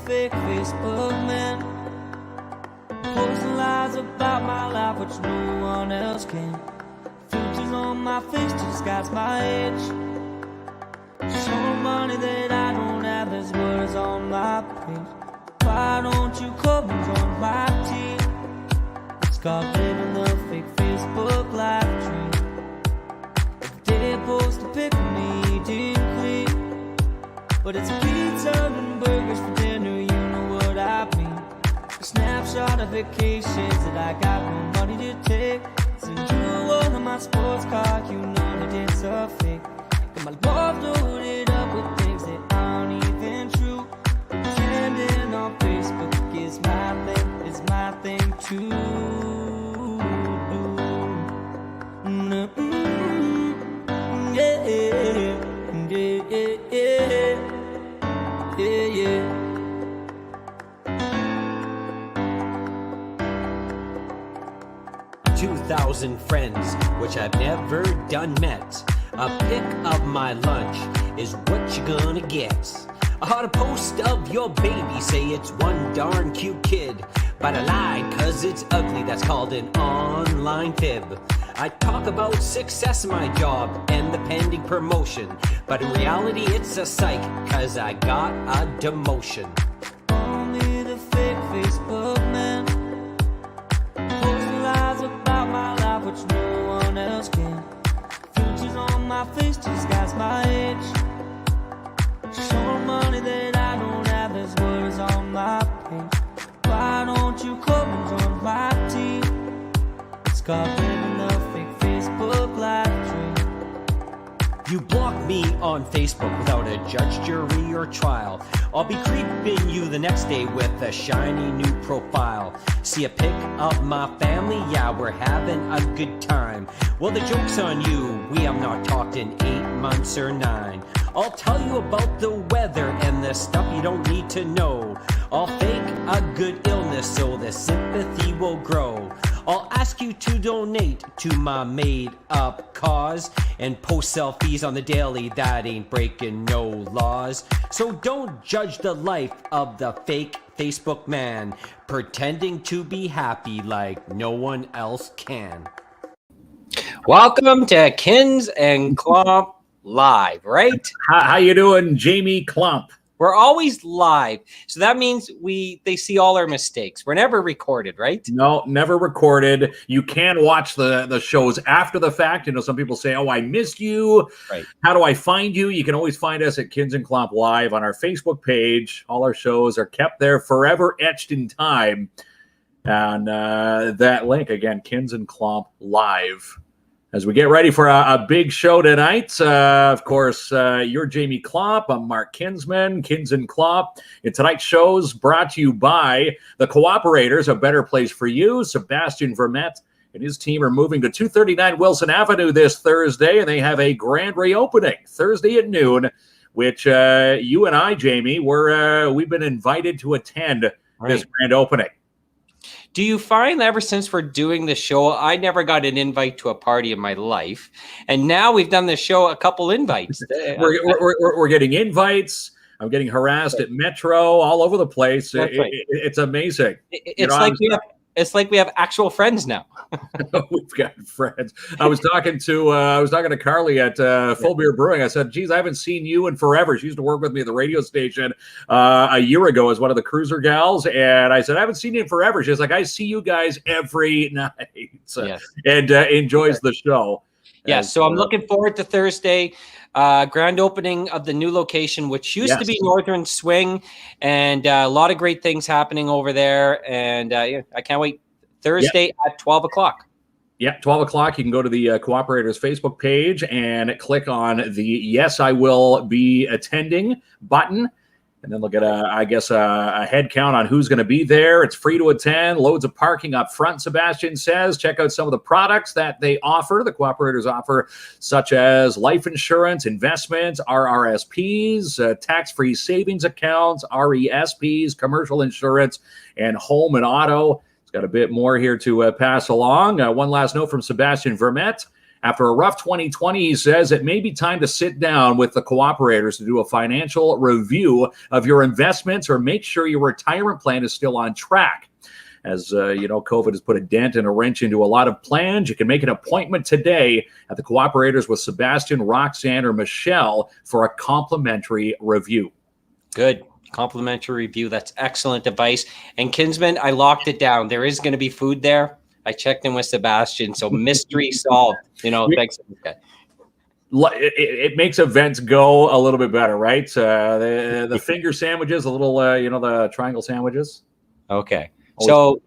fake Facebook man, posting lies about my life which no one else can. Filters on my face disguise my age. Show money that I don't have, there's words on my page. Why don't you come and join my team? It's called living the fake Facebook live dream. If they post a pic of me deep clean, but it's pizza and burgers for dinner, you know what I mean. A snapshot of vacations that I got no money to take. So you one of my sports cars, you know that it's a fake. Got my love loaded up with things that aren't even true. Pretending on Facebook is my thing too. Yeah, yeah, yeah. 2,000 friends, which I've never done met. A pic of my lunch is what you gonna get. I had a post of your baby, say it's one darn cute kid. But I lied, cause it's ugly, that's called an online fib. I talk about success in my job and the pending promotion. But in reality it's a psych, cause I got a demotion. Only the fake Facebook man, posting lies about my life which no one else can. Filters on my face disguise my age. Show money that I don't have, there's words on my page. Why don't you come and join my team? It's called living the fake Facebook live dream. You block me on Facebook without a judge, jury, or trial. I'll be creeping you the next day with a shiny new profile. See a pic of my family? Yeah, we're having a good time. Well, the joke's on you. We have not talked in 8 months or 9. I'll tell you about the weather and the stuff you don't need to know. I'll fake a good illness so the sympathy will grow. I'll ask you to donate to my made-up cause and post selfies on the daily, that ain't breaking no laws. So don't judge the life of the fake Facebook man, pretending to be happy like no one else can. Welcome to KINZ and KLOMP Live, right? How you doing, Jamie Klomp? We're always live, so that means they see all our mistakes. We're never recorded, right? No, never recorded. You can watch the shows after the fact. You know, some people say, "Oh, I missed you." Right. How do I find you? You can always find us at KINZ and KLOMP Live on our Facebook page. All our shows are kept there forever, etched in time. And that link again, KINZ and KLOMP Live. As we get ready for a big show tonight, of course, you're Jamie Klomp. I'm Mark Kinsman, KINZ and KLOMP. And tonight's show's brought to you by the Cooperators, a better place for you. Sebastian Vermette and his team are moving to 239 Wilson Avenue this Thursday, and they have a grand reopening Thursday at noon, which you and I, Jamie, we've been invited to attend this grand opening. Do you find that ever since we're doing the show, I never got an invite to a party in my life, and now we've done the show, a couple invites. We're getting invites. I'm getting harassed at Metro, all over the place. It's amazing. It's like we have actual friends now. We've got friends. I was talking to Carly at Full Beer Brewing. I said, "Geez, I haven't seen you in forever." She used to work with me at the radio station a year ago as one of the cruiser gals, and I said, "I haven't seen you in forever." She's like, "I see you guys every night," and enjoys the show. Yeah, so I'm looking forward to Thursday. Grand opening of the new location, which used to be Northern Swing, and a lot of great things happening over there. And I can't wait. Thursday at 12 o'clock. Yeah, 12 o'clock. You can go to the Cooperators Facebook page and click on the Yes, I Will Be Attending button. And then look at, a head count on who's going to be there. It's free to attend. Loads of parking up front, Sebastian says. Check out some of the products that they offer, the Cooperators offer, such as life insurance, investments, RRSPs, tax-free savings accounts, RESPs, commercial insurance, and home and auto. It's got a bit more here to pass along. One last note from Sebastian Vermette. After a rough 2020, he says it may be time to sit down with the cooperators to do a financial review of your investments or make sure your retirement plan is still on track. As COVID has put a dent and a wrench into a lot of plans. You can make an appointment today at the cooperators with Sebastian, Roxanne, or Michelle for a complimentary review. Good. Complimentary review. That's excellent advice. And Kinsman, I locked it down. There is going to be food there. I checked in with Sebastian, so mystery solved. Thanks. Okay. It makes events go a little bit better, right? The finger sandwiches, a little, the triangle sandwiches. Okay. So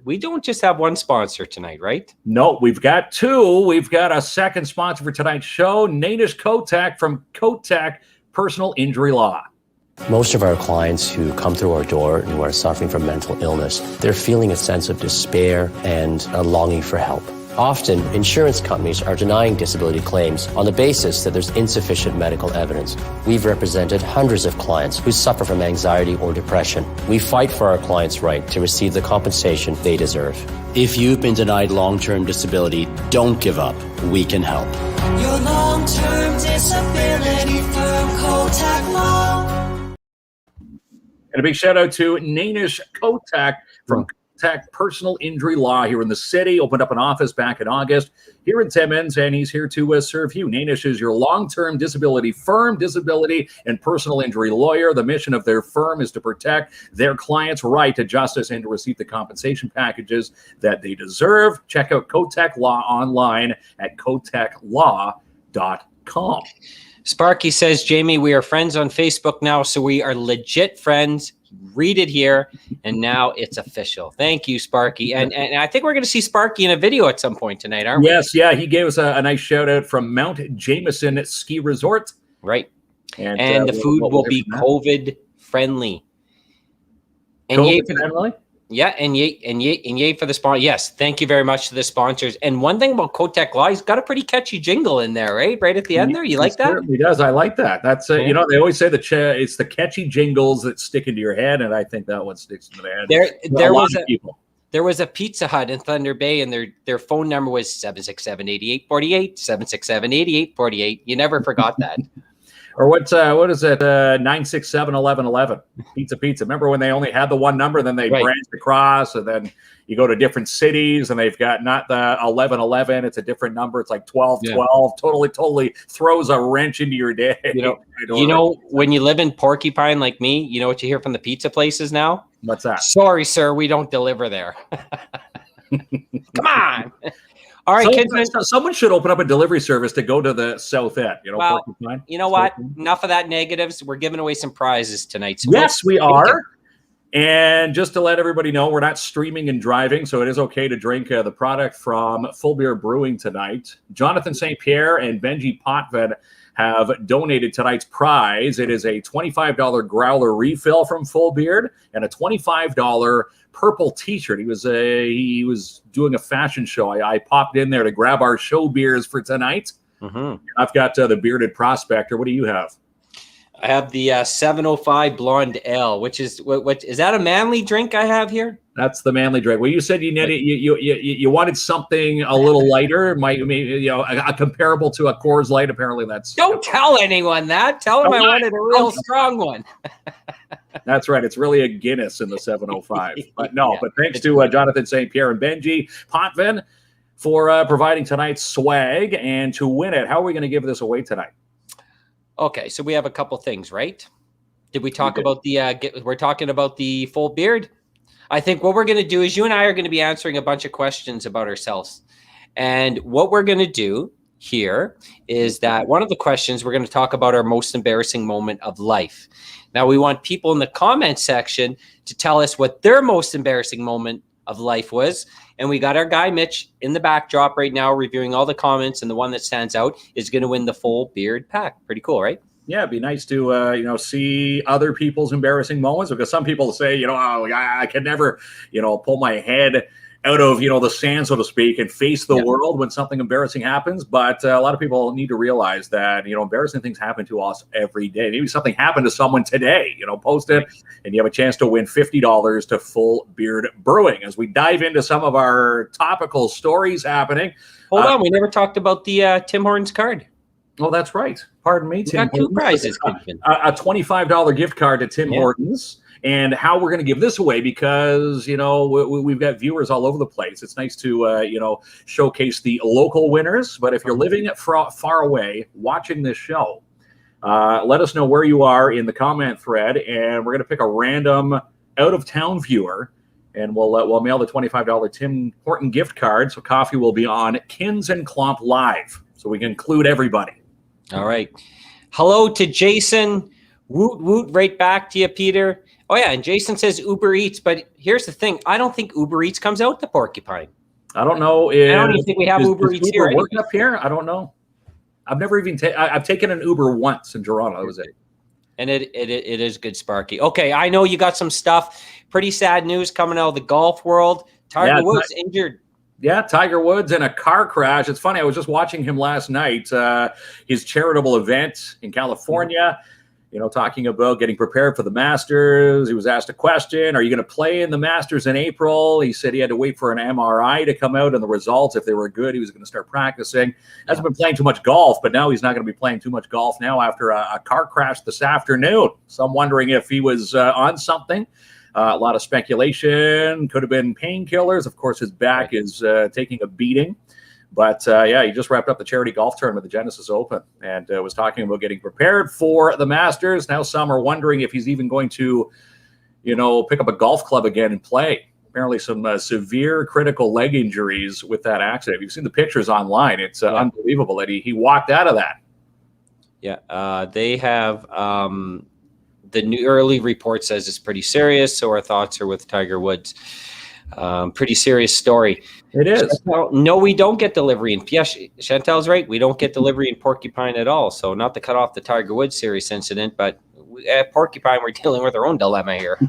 we don't just have one sponsor tonight, right? No, we've got two. We've got a second sponsor for tonight's show, Nanish Kotak from Kotak Personal Injury Law. Most of our clients who come through our door and who are suffering from mental illness, they're feeling a sense of despair and a longing for help. Often, insurance companies are denying disability claims on the basis that there's insufficient medical evidence. We've represented hundreds of clients who suffer from anxiety or depression. We fight for our clients' right to receive the compensation they deserve. If you've been denied long-term disability, don't give up. We can help. Your long-term disability firm, Kotak Law. And a big shout out to Nanish Kotak from Kotak Personal Injury Law here in the city. Opened up an office back in August here in Timmins, and he's here to serve you. Nanish is your long-term disability firm, disability and personal injury lawyer. The mission of their firm is to protect their clients' right to justice and to receive the compensation packages that they deserve. Check out Kotak Law online at kotaklaw.com. Sparky says, Jamie, we are friends on Facebook now, so we are legit friends. Read it here, and now it's official. Thank you, Sparky. And I think we're going to see Sparky in a video at some point tonight, aren't we? Yes, yeah. He gave us a nice shout-out from Mount Jameson Ski Resort. Right. And the food will be COVID-friendly. And COVID-friendly? Yeah, and yay for the sponsor. Yes, thank you very much to the sponsors. And one thing about Kotak Law, he's got a pretty catchy jingle in there, right? Right at the end there. You like that? He does. I like that. That's they always say it's the catchy jingles that stick into your head, and I think that one sticks into the head. There was a Pizza Hut in Thunder Bay, and their phone number was 767-8848, 767-8848. You never forgot that. Or what is it? 967-1111. Pizza. Remember when they only had the one number, then they branched across, and then you go to different cities, and they've got not the 1111. It's a different number. It's like 1212. Totally throws a wrench into your day. When you live in Porcupine like me, you know what you hear from the pizza places now? What's that? Sorry, sir, we don't deliver there. Come on. All right, someone should open up a delivery service to go to the South End. Porcupine. You know what? Enough of that negatives. We're giving away some prizes tonight. So yes, we are. And just to let everybody know, we're not streaming and driving, so it is okay to drink the product from Full Beard Brewing tonight. Jonathan St. Pierre and Benji Potvin have donated tonight's prize. It is a $25 growler refill from Full Beard and a $25 purple t-shirt. He was doing a fashion show. I popped in there to grab our show beers for tonight. Mm-hmm. I've got the Bearded Prospector. What do you have? I have the 705 Blonde Ale, which is what is that a manly drink I have here? That's the manly drink. Well, you said you wanted something a little lighter, a comparable to a Coors Light. Apparently, that's. Don't tell anyone that. Tell them I wanted a real strong one. That's right. It's really a Guinness in the 705. But thanks to Jonathan St. Pierre and Benji Potvin for providing tonight's swag. And to win it, how are we going to give this away tonight? Okay, so we have a couple things, right? Did we talk about we're talking about the Full Beard? I think what we're going to do is you and I are going to be answering a bunch of questions about ourselves. And what we're going to do here is that one of the questions, we're going to talk about our most embarrassing moment of life. Now, we want people in the comment section to tell us what their most embarrassing moment of life was. And we got our guy, Mitch, in the backdrop right now, reviewing all the comments. And the one that stands out is going to win the Full Beard pack. Pretty cool, right? Yeah, it'd be nice to, see other people's embarrassing moments, because some people say, I can never, pull my head out of, the sand, so to speak, and face the world when something embarrassing happens. But a lot of people need to realize that, embarrassing things happen to us every day. Maybe something happened to someone today, post it and you have a chance to win $50 to Full Beard Brewing. As we dive into some of our topical stories happening. Hold on. We never talked about the Tim Hortons card. Oh, that's right. Pardon me, Tim. Got two prizes. A $25 gift card to Tim Hortons. And how we're going to give this away, because, we've got viewers all over the place. It's nice to, showcase the local winners. But if you're living far away watching this show, let us know where you are in the comment thread. And we're going to pick a random out-of-town viewer. And we'll mail the $25 Tim Horton gift card. So coffee will be on KINZ and KLOMP Live. So we can include everybody. All right. Hello to Jason. Woot, woot, right back to you, Peter. Oh, yeah, and Jason says Uber Eats, but here's the thing. I don't think Uber Eats comes out to Porcupine. I don't know. I don't even think we have Uber Eats here. Working up here? I don't know. I've never even I've taken an Uber once in Toronto. That was it. And it is good, Sparky. Okay, I know you got some stuff. Pretty sad news coming out of the golf world. Tiger Woods injured. Yeah, Tiger Woods in a car crash. It's funny. I was just watching him last night, his charitable event in California. Talking about getting prepared for the Masters. He was asked a question, are you going to play in the Masters in April? He said he had to wait for an MRI to come out and the results. If they were good, he was going to start practicing. Hasn't been playing too much golf, but now he's not going to be playing too much golf now after a car crash this afternoon. So I'm wondering if he was on something. A lot of speculation. Could have been painkillers. Of course, his back is taking a beating. But, he just wrapped up the charity golf tournament, the Genesis Open, and was talking about getting prepared for the Masters. Now some are wondering if he's even going to, pick up a golf club again and play. Apparently some severe critical leg injuries with that accident. You've seen the pictures online. It's unbelievable that he walked out of that. Yeah, they have the new early report says it's pretty serious, so our thoughts are with Tiger Woods. Pretty serious story. It is. Chantal, no, we don't get delivery in. Yes, Chantal's right. We don't get delivery in Porcupine at all. So not to cut off the Tiger Woods serious incident, but at Porcupine, we're dealing with our own dilemma here.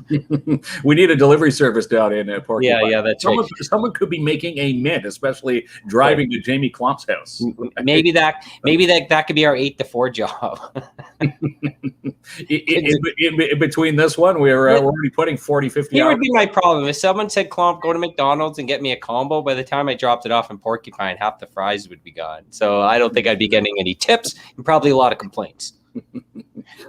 We need a delivery service down in Porcupine. Yeah, that's right. Someone could be making a mint, especially driving to Jamie Klomp's house. Maybe that could be our 8 to 4 job. in between this one, we're already putting 40, 50 Here hours. would be my problem. If someone said, Klomp, go to McDonald's and get me a combo, by the time I dropped it off in Porcupine, half the fries would be gone. So I don't think I'd be getting any tips and probably a lot of complaints.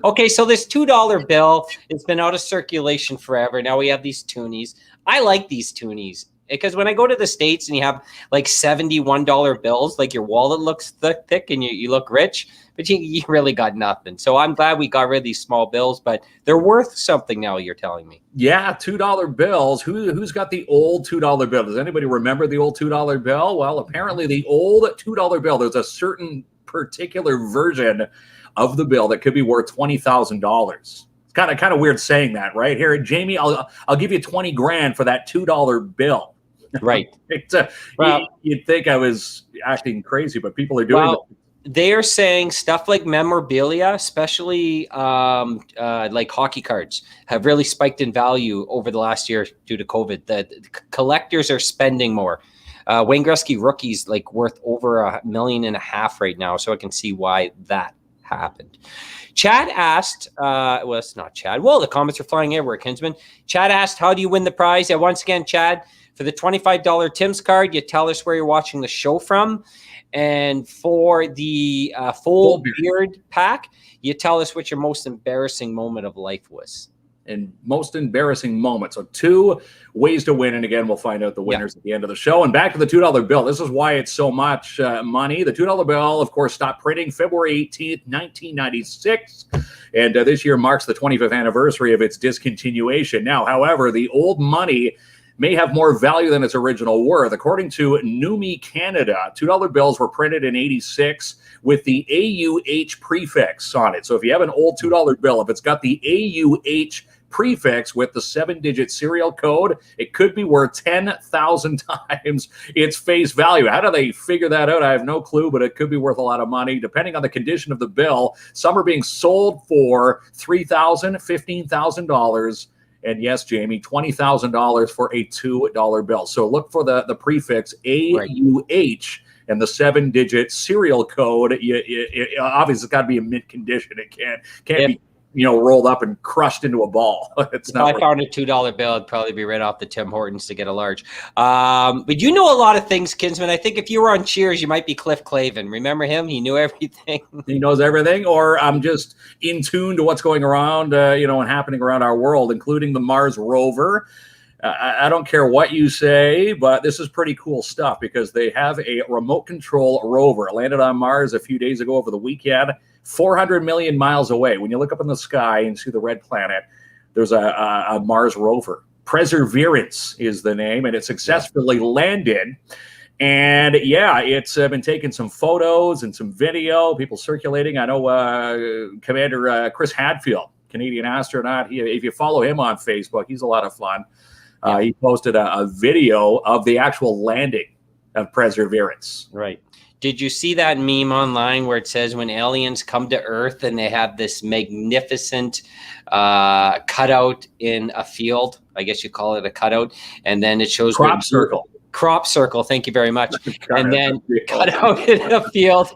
Okay, so this $2 bill, it's been out of circulation forever. Now we have these toonies. I like these toonies because when I go to the States and you have like $71 bills, like your wallet looks thick and you look rich, but you really got nothing. So I'm glad we got rid of these small bills, but they're worth something now, you're telling me. Yeah, $2 bills. Who's got the old $2 bill? Does anybody remember the old $2 bill? Well, apparently the old $2 bill, there's a certain particular version of the bill that could be worth $20,000. It's kind of weird saying that, right? Here, Jamie, I'll give you 20 grand for that $2 bill. Right. You'd think I was acting crazy, but people are doing it. They are saying stuff like memorabilia, especially like hockey cards, have really spiked in value over the last year due to COVID. The collectors are spending more. Wayne Gretzky rookies like worth over $1.5 million right now, so I can see why that happened. Chad asked, well, it's not Chad. Well, the comments are flying everywhere, Kinsman. Chad asked, how do you win the prize? Yeah, once again, Chad, for the $25 Tim's card, you tell us where you're watching the show from. And for the full beard pack, you tell us what your most embarrassing moment of life was. And most embarrassing moment. So 2 ways to win. And again, we'll find out the winners at the end of the show. And back to the $2 bill. This is why it's so much money. The $2 bill, of course, stopped printing February 18th, 1996. And this year marks the 25th anniversary of its discontinuation. Now, however, the old money may have more value than its original worth. According to Numi Canada, $2 bills were printed in 86 with the AUH prefix on it. So if you have an old $2 bill, if it's got the AUH prefix with the 7-digit serial code, it could be worth 10,000 times its face value. How do they figure that out? I have no clue, but it could be worth a lot of money depending on the condition of the bill. Some are being sold for $3,000, $15,000. And yes, Jamie, $20,000 for a $2 bill. So look for the prefix AUH and the 7-digit serial code. Obviously, it's got to be a mint condition. It can't be rolled up and crushed into a ball. It's not. If I found a $2 bill, it'd probably be right off the Tim Hortons to get a large. But you know a lot of things, Kinsman. I think if you were on Cheers, you might be Cliff Clavin. Remember him? He knew everything. He knows everything. Or I'm just in tune to what's going around, and happening around our world, including the Mars rover. I don't care what you say, but this is pretty cool stuff because they have a remote control rover. It landed on Mars a few days ago over the weekend, 400 million miles away. When you look up in the sky and see the red planet, there's a Mars rover. Perseverance is the name, and it successfully landed. And it's been taking some photos and some video, people circulating. I know Commander Chris Hadfield, Canadian astronaut, if you follow him on Facebook, he's a lot of fun. He posted a video of the actual landing of Perseverance. Right. Did you see that meme online where it says when aliens come to Earth and they have this magnificent cutout in a field? I guess you call it a cutout. And then it shows crop circle. Crop circle. Thank you very much. And then cut out in a field.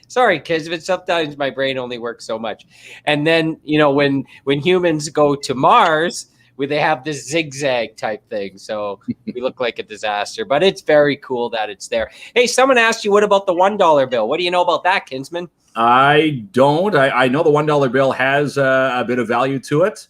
Sorry, kids, but sometimes my brain only works so much. And then, when humans go to Mars, where they have this zigzag type thing. So we look like a disaster, but it's very cool that it's there. Hey, someone asked you, what about the $1 bill? What do you know about that, Kinsman? I don't. I know the $1 bill has a bit of value to it,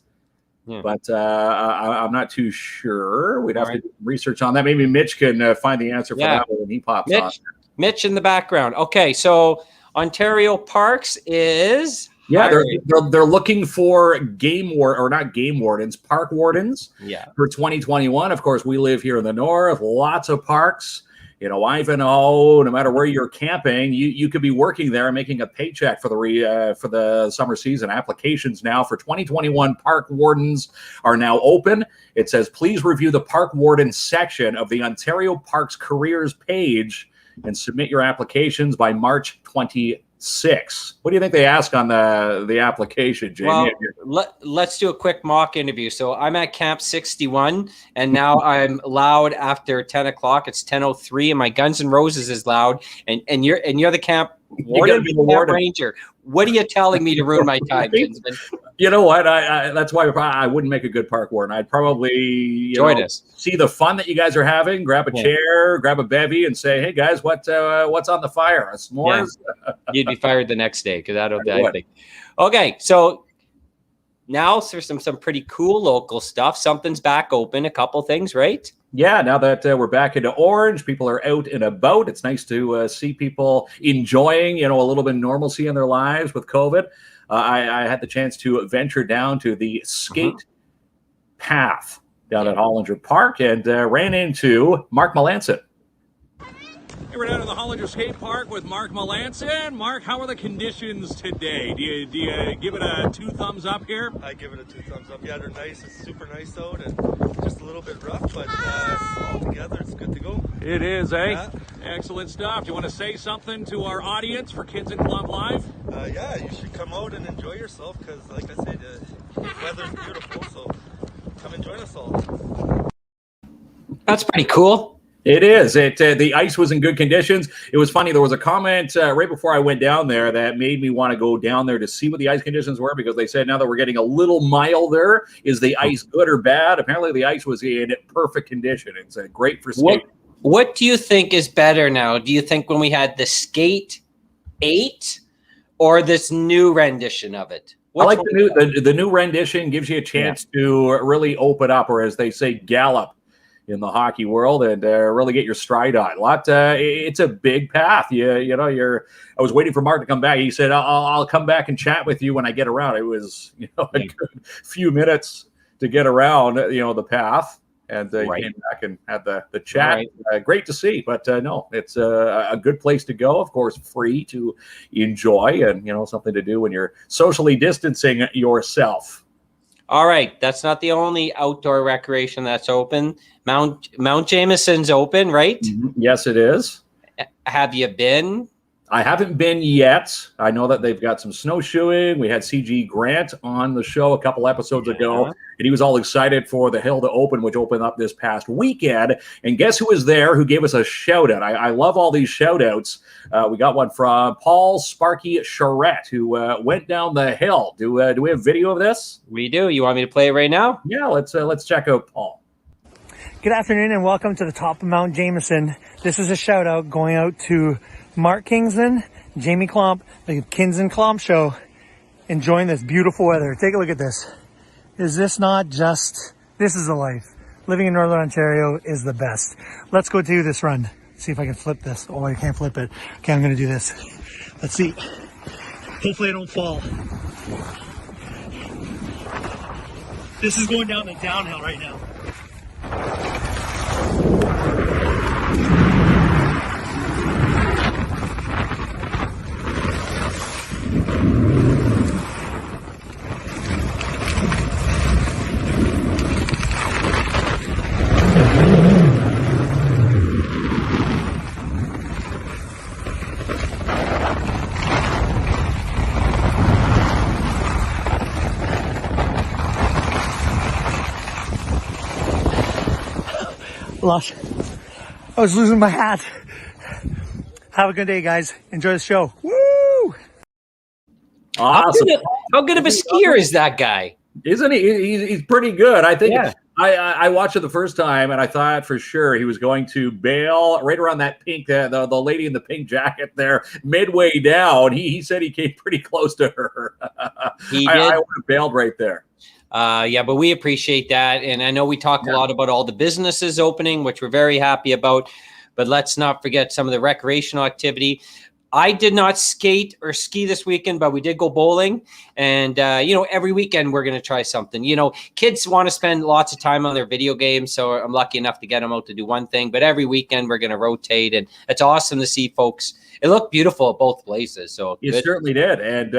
but I'm not too sure. We'd have to do research on that. Maybe Mitch can find the answer for that when he pops on. Mitch in the background. Okay, so Ontario Parks is... Yeah, they're looking for park wardens for 2021. Of course, we live here in the north, lots of parks. Ivanhoe, no matter where you're camping, you could be working there and making a paycheck for the summer season. Applications now for 2021 park wardens are now open. It says, please review the park warden section of the Ontario Parks careers page and submit your applications by March 26. What do you think they ask on the application, Jamie? Well, let's do a quick mock interview. So I'm at Camp 61, and now I'm loud after 10 o'clock. It's 10:03, and my Guns N' Roses is loud. And you're the camp warden, camp ranger. What are you telling me to ruin my time, Kinsman? You know what? That's why I wouldn't make a good park warden. I'd probably see the fun that you guys are having, grab a chair, grab a bevy, and say, "Hey guys, what's on the fire? A s'mores?" Yeah. You'd be fired the next day because I think. Okay, so now there's some pretty cool local stuff. Something's back open. A couple things, right? Yeah, now that we're back into Orange, people are out and about. It's nice to see people enjoying, a little bit of normalcy in their lives with COVID. I had the chance to venture down to the skate path down at Hollinger Park and ran into Mark Melanson. Hey, we're down at the Hollinger Skate Park with Mark Melanson. Mark, how are the conditions today? Do you give it a 2 thumbs up here? I give it a 2 thumbs up. Yeah, they're nice. It's super nice out and just a little bit rough, but all together it's good to go. It is, eh? Yeah. Excellent stuff. Do you want to say something to our audience for KINZ and KLOMP Live? Yeah, you should come out and enjoy yourself because, like I said, the weather's beautiful, so come and join us all. That's pretty cool. It is. The ice was in good conditions. It was funny. There was a comment right before I went down there that made me want to go down there to see what the ice conditions were because they said now that we're getting a little milder, is the ice good or bad? Apparently, the ice was in perfect condition. It's great for skating. What do you think is better now? Do you think when we had the Skate 8 or this new rendition of it? I like the new rendition. Gives you a chance to really open up, or as they say, gallop in the hockey world and really get your stride on. It's a big path. I was waiting for Mark to come back. He said, I'll come back and chat with you when I get around. It was, a good few minutes to get around, the path. And he came back and had the chat. Right. Great to see. But no, it's a good place to go. Of course, free to enjoy and, something to do when you're socially distancing yourself. All right, that's not the only outdoor recreation that's open. Mount Jameson's open, right? Mm-hmm. Yes, it is. Have you been? I haven't been yet. I know that they've got some snowshoeing. We had CG Grant on the show a couple episodes ago, and he was all excited for the hill to open, which opened up this past weekend. And guess who was there who gave us a shout out? I love all these shout outs. We got one from Paul Sparky Charette, who went down the hill. Do we have video of this? We do. You want me to play it right now? Yeah, let's check out Paul. Good afternoon and welcome to the top of Mount Jameson. This is a shout out going out to Mark Kingston, Jamie Klomp, the KINZ and KLOMP show, enjoying this beautiful weather. Take a look at this. Is this not just, this is a life. Living in Northern Ontario is the best. Let's go do this run. See if I can flip this. Oh, I can't flip it. Okay, I'm gonna do this. Let's see. Hopefully I don't fall. This is going down the downhill right now. I was losing my hat. Have a good day, guys. Enjoy the show. Woo! Awesome. How good of a skier is that guy? Isn't he? He's pretty good. I think. Yeah. I watched it the first time, and I thought for sure he was going to bail right around that pink, the lady in the pink jacket there, midway down. He said he came pretty close to her. He did. I would have bailed right there. Yeah, but we appreciate that. And I know we talked a lot about all the businesses opening, which we're very happy about. But let's not forget some of the recreational activity. I did not skate or ski this weekend, but we did go bowling. And, every weekend we're going to try something. Kids want to spend lots of time on their video games. So I'm lucky enough to get them out to do one thing. But every weekend we're going to rotate. And it's awesome to see folks. It looked beautiful at both places. So it certainly did. And,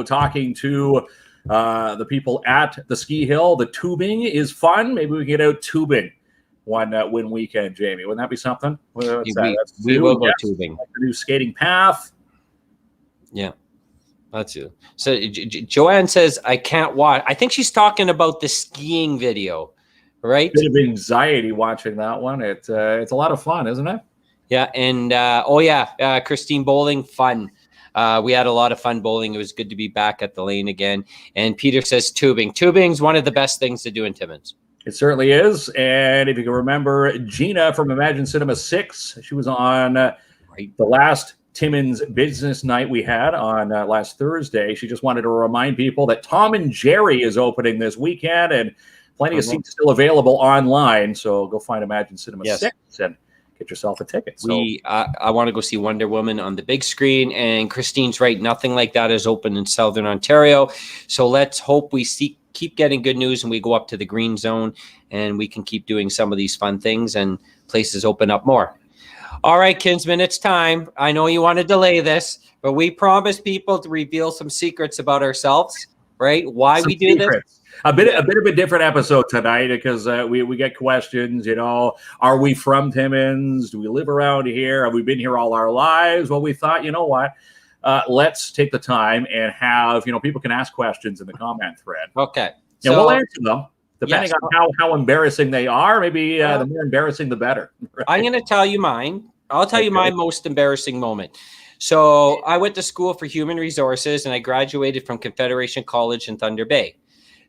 talking to the people at the ski hill, the tubing is fun. Maybe we can get out tubing one weekend, Jamie. Wouldn't that be something? We will go tubing. Like the new skating path. Yeah, that's it. So Joanne says, I can't watch. I think she's talking about the skiing video, right? Bit of anxiety watching that one. It's a lot of fun, isn't it? Yeah, and Christine, bowling, fun. We had a lot of fun bowling. It was good to be back at the lane again. And Peter says tubing. Tubing's one of the best things to do in Timmins. It certainly is. And if you can remember Gina from Imagine Cinema 6, she was on the last Timmins business night we had on last Thursday. She just wanted to remind people that Tom and Jerry is opening this weekend and plenty of seats still available online. So go find Imagine Cinema 6 and get yourself a ticket. So I want to go see Wonder Woman on the big screen, and Christine's right. Nothing like that is open in Southern Ontario. So let's hope we keep getting good news and we go up to the green zone and we can keep doing some of these fun things and places open up more. All right, Kinsman, it's time. I know you want to delay this, but we promise people to reveal some secrets about ourselves, right? Why we do this. A bit of a different episode tonight because we get questions, are we from Timmins? Do we live around here? Have we been here all our lives? Well, we thought, let's take the time and have, people can ask questions in the comment thread. Okay. And we'll answer them depending on how embarrassing they are. Maybe the more embarrassing, the better. Right? I'm going to tell you mine. I'll tell you my most embarrassing moment. So I went to school for human resources and I graduated from Confederation College in Thunder Bay.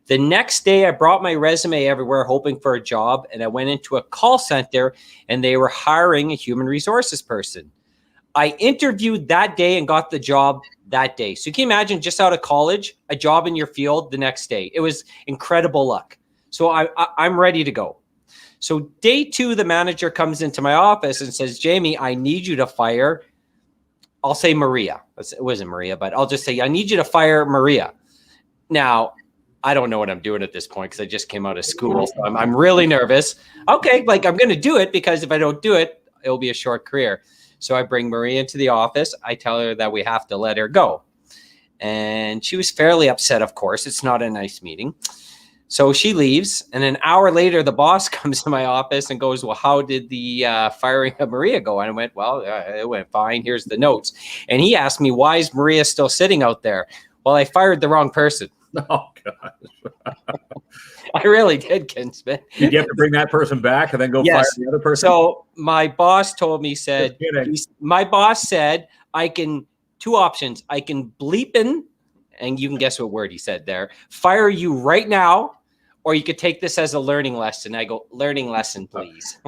The next day, I brought my resume everywhere hoping for a job, and I went into a call center, and they were hiring a human resources person. I interviewed that day and got the job that day. So you can imagine just out of college, a job in your field the next day. It was incredible luck. So I'm ready to go. So day 2, the manager comes into my office and says, Jamie, I need you to fire, I'll say Maria. It wasn't Maria, but I'll just say, I need you to fire Maria. Now, I don't know what I'm doing at this point because I just came out of school. So I'm really nervous. Okay, I'm going to do it because if I don't do it, it'll be a short career. So I bring Maria into the office. I tell her that we have to let her go. And she was fairly upset, of course. It's not a nice meeting. So she leaves, and an hour later, the boss comes to my office and goes, well, how did the firing of Maria go? And I went, well, it went fine. Here's the notes. And he asked me, why is Maria still sitting out there? Well, I fired the wrong person. Oh, gosh. I really did, Kinsman. Did you have to bring that person back and then go fire the other person? So my boss told me, my boss said, I can, two options. I can bleep in, and you can guess what word he said there, fire you right now, or you could take this as a learning lesson. I go, learning lesson, please.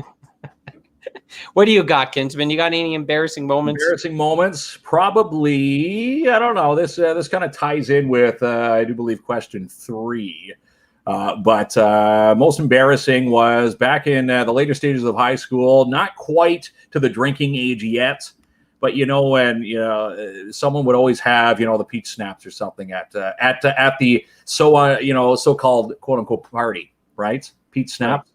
What do you got, Kinsman? You got any embarrassing moments? Embarrassing moments? Probably, I don't know. This kind of ties in with, I do believe, question 3. But most embarrassing was back in the later stages of high school, not quite to the drinking age yet. But when someone would always have the peach snaps or something at the so-called quote unquote party, right? Peach snaps.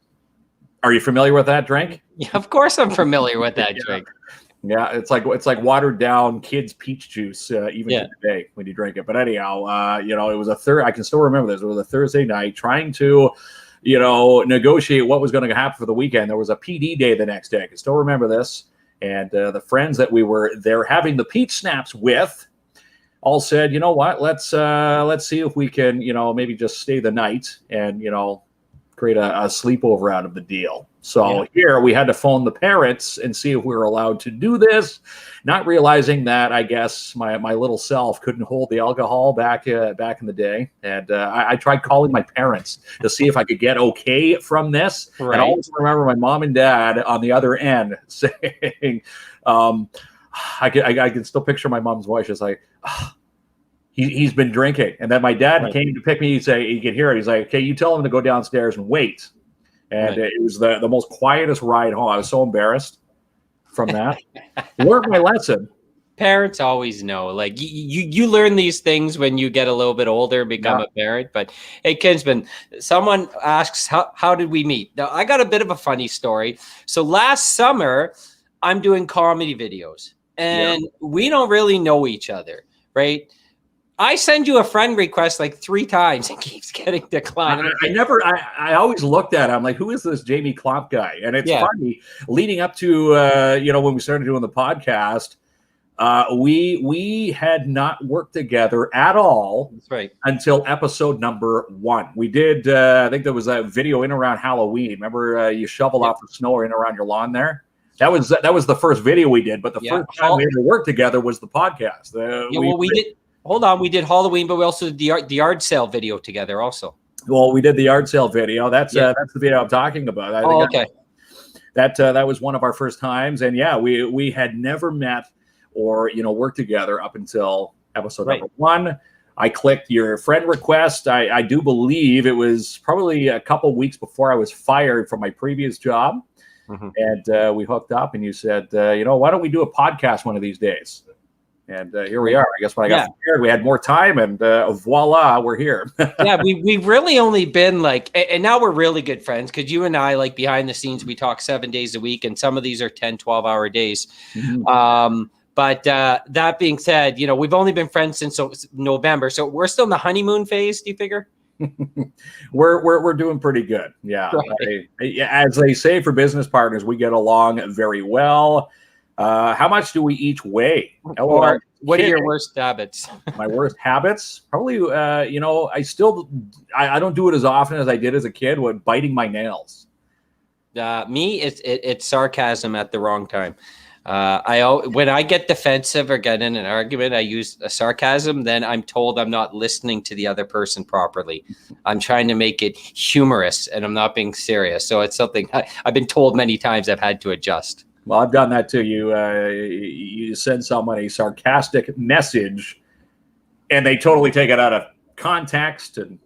Are you familiar with that drink? Yeah, of course I'm familiar with that drink. Yeah, it's like watered down kids peach juice even today when you drink it. But anyhow, it was I can still remember this. It was a Thursday night trying to negotiate what was going to happen for the weekend. There was a PD day the next day. I can still remember this. And the friends that we were there having the peach snaps with all said, you know what, let's see if we can, maybe just stay the night and, create a sleepover out of the deal. So here we had to phone the parents and see if we were allowed to do this, not realizing that I guess my little self couldn't hold the alcohol back in the day. And I tried calling my parents to see if I could get okay from this. Right. And I always remember my mom and dad on the other end saying, I can still picture my mom's voice. She's like, he's been drinking. And then my dad came to pick me. You could hear it. He's like, okay, you tell him to go downstairs and wait. And it was the most quietest ride home. I was so embarrassed from that. Learned my lesson. Parents always know. Like you learn these things when you get a little bit older, become a parent. But hey, Kinsman, someone asks, how did we meet? Now, I got a bit of a funny story. So last summer, I'm doing comedy videos, and we don't really know each other, right? I send you a friend request like 3 times. It keeps getting declined. I always looked at it. I'm like, who is this Jamie KLOMP guy? And it's funny, leading up to, when we started doing the podcast, we had not worked together at all. That's right. Until episode number 1. We did, I think there was a video in around Halloween. Remember you shoveled off the snow in around your lawn there? That was the first video we did. But the first time we ever worked together was the podcast. We did. Hold on, we did Halloween, but we also did the yard sale video together also. Well, we did the yard sale video. That's the video I'm talking about. I think okay. That was one of our first times. And we had never met or, worked together up until episode number 1. I clicked your friend request. I do believe it was probably a couple weeks before I was fired from my previous job. Mm-hmm. And we hooked up and you said, why don't we do a podcast one of these days? And here we are. I guess when I got prepared, we had more time, and voila, we're here. We've really only been and now we're really good friends because you and I, like behind the scenes, we talk 7 days a week, and some of these are 10, 12-hour days. Mm-hmm. But that being said, we've only been friends since November, so we're still in the honeymoon phase. Do you figure? We're doing pretty good. Yeah. Right. As they say for business partners, we get along very well. How much do we each weigh? Or what are your worst habits? My worst habits? Probably, I don't do it as often as I did as a kid with biting my nails. Me, it's sarcasm at the wrong time. When I get defensive or get in an argument, I use a sarcasm. Then I'm told I'm not listening to the other person properly. I'm trying to make it humorous, and I'm not being serious. So it's something I've been told many times. I've had to adjust. Well, I've done that too. You send someone a sarcastic message, and they totally take it out of context, and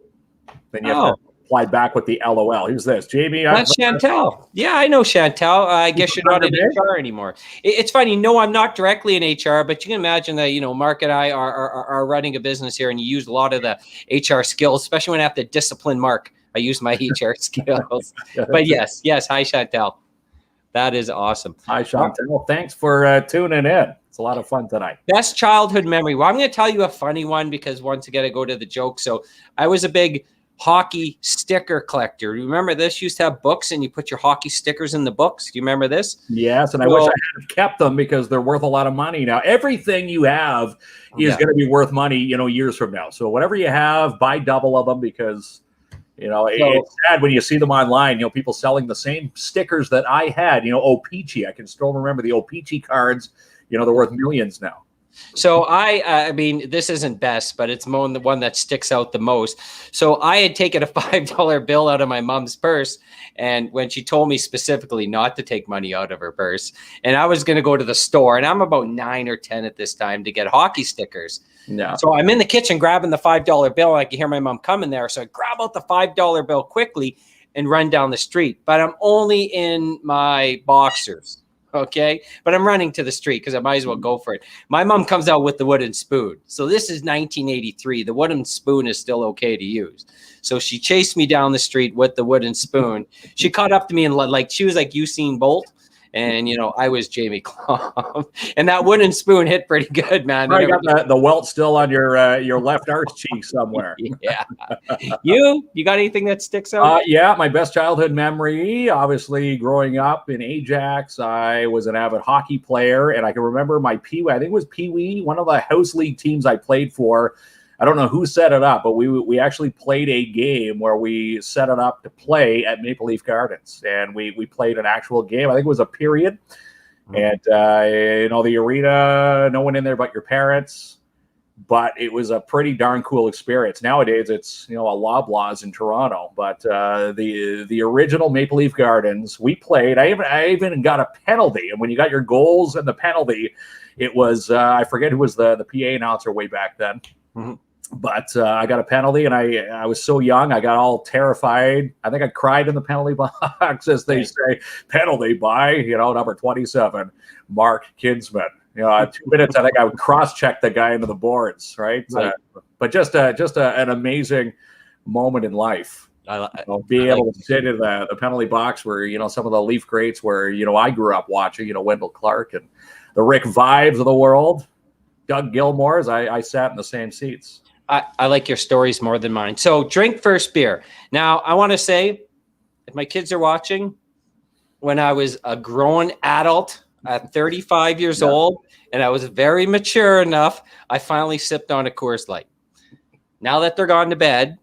then you have to reply back with the LOL. Who's this, Jamie? That's Chantel. Yeah, I know Chantel. I guess you're not in HR anymore. It's funny. No, I'm not directly in HR, but you can imagine that Mark and I are running a business here, and you use a lot of the HR skills, especially when I have to discipline Mark. I use my HR skills. But yes. Hi, Chantel. That is awesome. Hi, Chantel. Thanks for tuning in. It's a lot of fun tonight. Best childhood memory. Well, I'm going to tell you a funny one because once again, I go to the joke. So I was a big hockey sticker collector. Remember this? You used to have books and you put your hockey stickers in the books. Do you remember this? Yes, and I wish I had kept them because they're worth a lot of money now. Everything you have is going to be worth money, years from now. So whatever you have, buy double of them because, it's sad when you see them online, people selling the same stickers that I had, O-Pee-Chee. I can still remember the O-Pee-Chee cards, they're worth millions now. So I mean, this isn't best, but it's the one that sticks out the most. So I had taken a $5 bill out of my mom's purse, and when she told me specifically not to take money out of her purse, and I was going to go to the store, and I'm about 9 or 10 at this time to get hockey stickers. Yeah. So I'm in the kitchen grabbing the $5 bill, and I can hear my mom coming there. So I grab out the $5 bill quickly and run down the street, but I'm only in my boxers. Okay. But I'm running to the street because I might as well go for it. My mom comes out with the wooden spoon. So this is 1983. The wooden spoon is still okay to use. So she chased me down the street with the wooden spoon. She caught up to me and she was like Usain Bolt. And, I was Jamie Klomp. And that wooden spoon hit pretty good, man. You got the welt still on your left arse cheek somewhere. Yeah. You got anything that sticks out? Yeah, my best childhood memory, obviously growing up in Ajax, I was an avid hockey player. And I can remember my Pee-wee, I think it was Pee-wee, one of the house league teams I played for. I don't know who set it up, but we actually played a game where we set it up to play at Maple Leaf Gardens, and we played an actual game. I think it was a period, and the arena, no one in there but your parents. But it was a pretty darn cool experience. Nowadays, it's a Loblaws in Toronto, but the original Maple Leaf Gardens, we played. I even got a penalty, and when you got your goals and the penalty, it was I forget who was the PA announcer way back then. Mm-hmm. But I got a penalty, and I was so young. I got all terrified. I think I cried in the penalty box, as they say, penalty by, number 27, Mark Kinsman. 2 minutes, I think I would cross-check the guy into the boards, right? But just an amazing moment in life. Being able to sit in the penalty box where, some of the Leaf greats where, I grew up watching, Wendell Clark and the Rick Vives of the world, Doug Gilmore's, I sat in the same seats. I like your stories more than mine. So drink first beer. Now, I want to say, if my kids are watching, when I was a grown adult at 35 years old, and I was very mature enough, I finally sipped on a Coors Light. Now that they're gone to bed,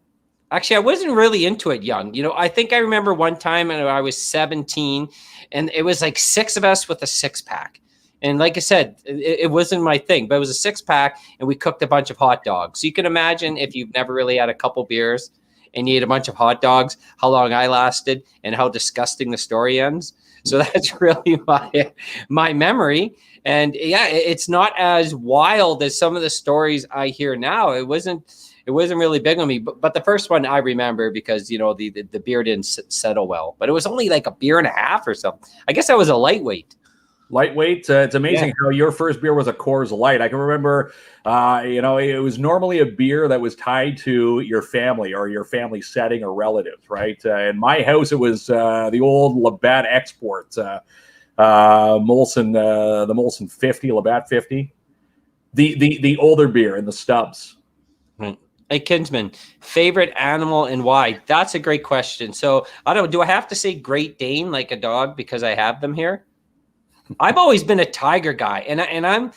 actually, I wasn't really into it young. I think I remember one time when I was 17, and it was like 6 of us with a 6-pack. And like I said, it wasn't my thing, but it was a 6-pack, and we cooked a bunch of hot dogs. So you can imagine if you've never really had a couple beers and you ate a bunch of hot dogs, how long I lasted and how disgusting the story ends. So that's really my memory. And yeah, it's not as wild as some of the stories I hear now. It wasn't really big on me, but the first one I remember because, the beer didn't settle well, but it was only like a beer and a half or something. I guess I was a lightweight. Lightweight. It's amazing how your first beer was a Coors Light. I can remember, it was normally a beer that was tied to your family or your family setting or relatives, right? In my house, it was the old Labatt Export, Molson, the Molson 50, Labatt 50, the older beer in the stubs. Hey, Kinsman, favorite animal and why? That's a great question. So do I have to say Great Dane like a dog because I have them here? I've always been a tiger guy, and I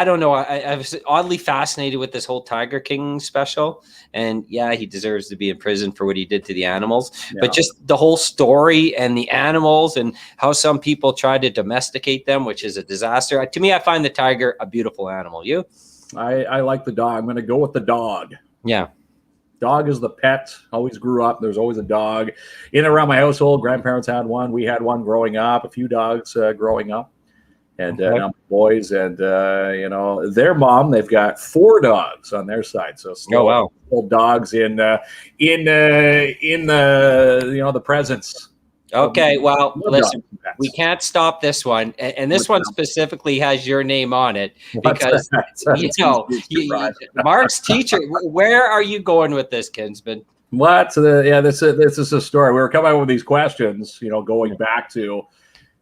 don't know. I was oddly fascinated with this whole Tiger King special, and yeah, he deserves to be in prison for what he did to the animals. Yeah. But just the whole story and the animals and how some people try to domesticate them, which is a disaster. To me, I find the tiger a beautiful animal. You? I like the dog. I'm going to go with the dog. Yeah. Dog is the pet. Always grew up. There's always a dog in and around my household. Grandparents had one. We had one growing up. A few dogs growing up, and now boys. And their mom. They've got 4 dogs on their side. So still, still dogs in the the presence. Okay, well, listen, we can't stop this one, and this one specifically has your name on it because Mark's teacher. Where are you going with this, Kinsman? This is a story. We were coming up with these questions, going back to,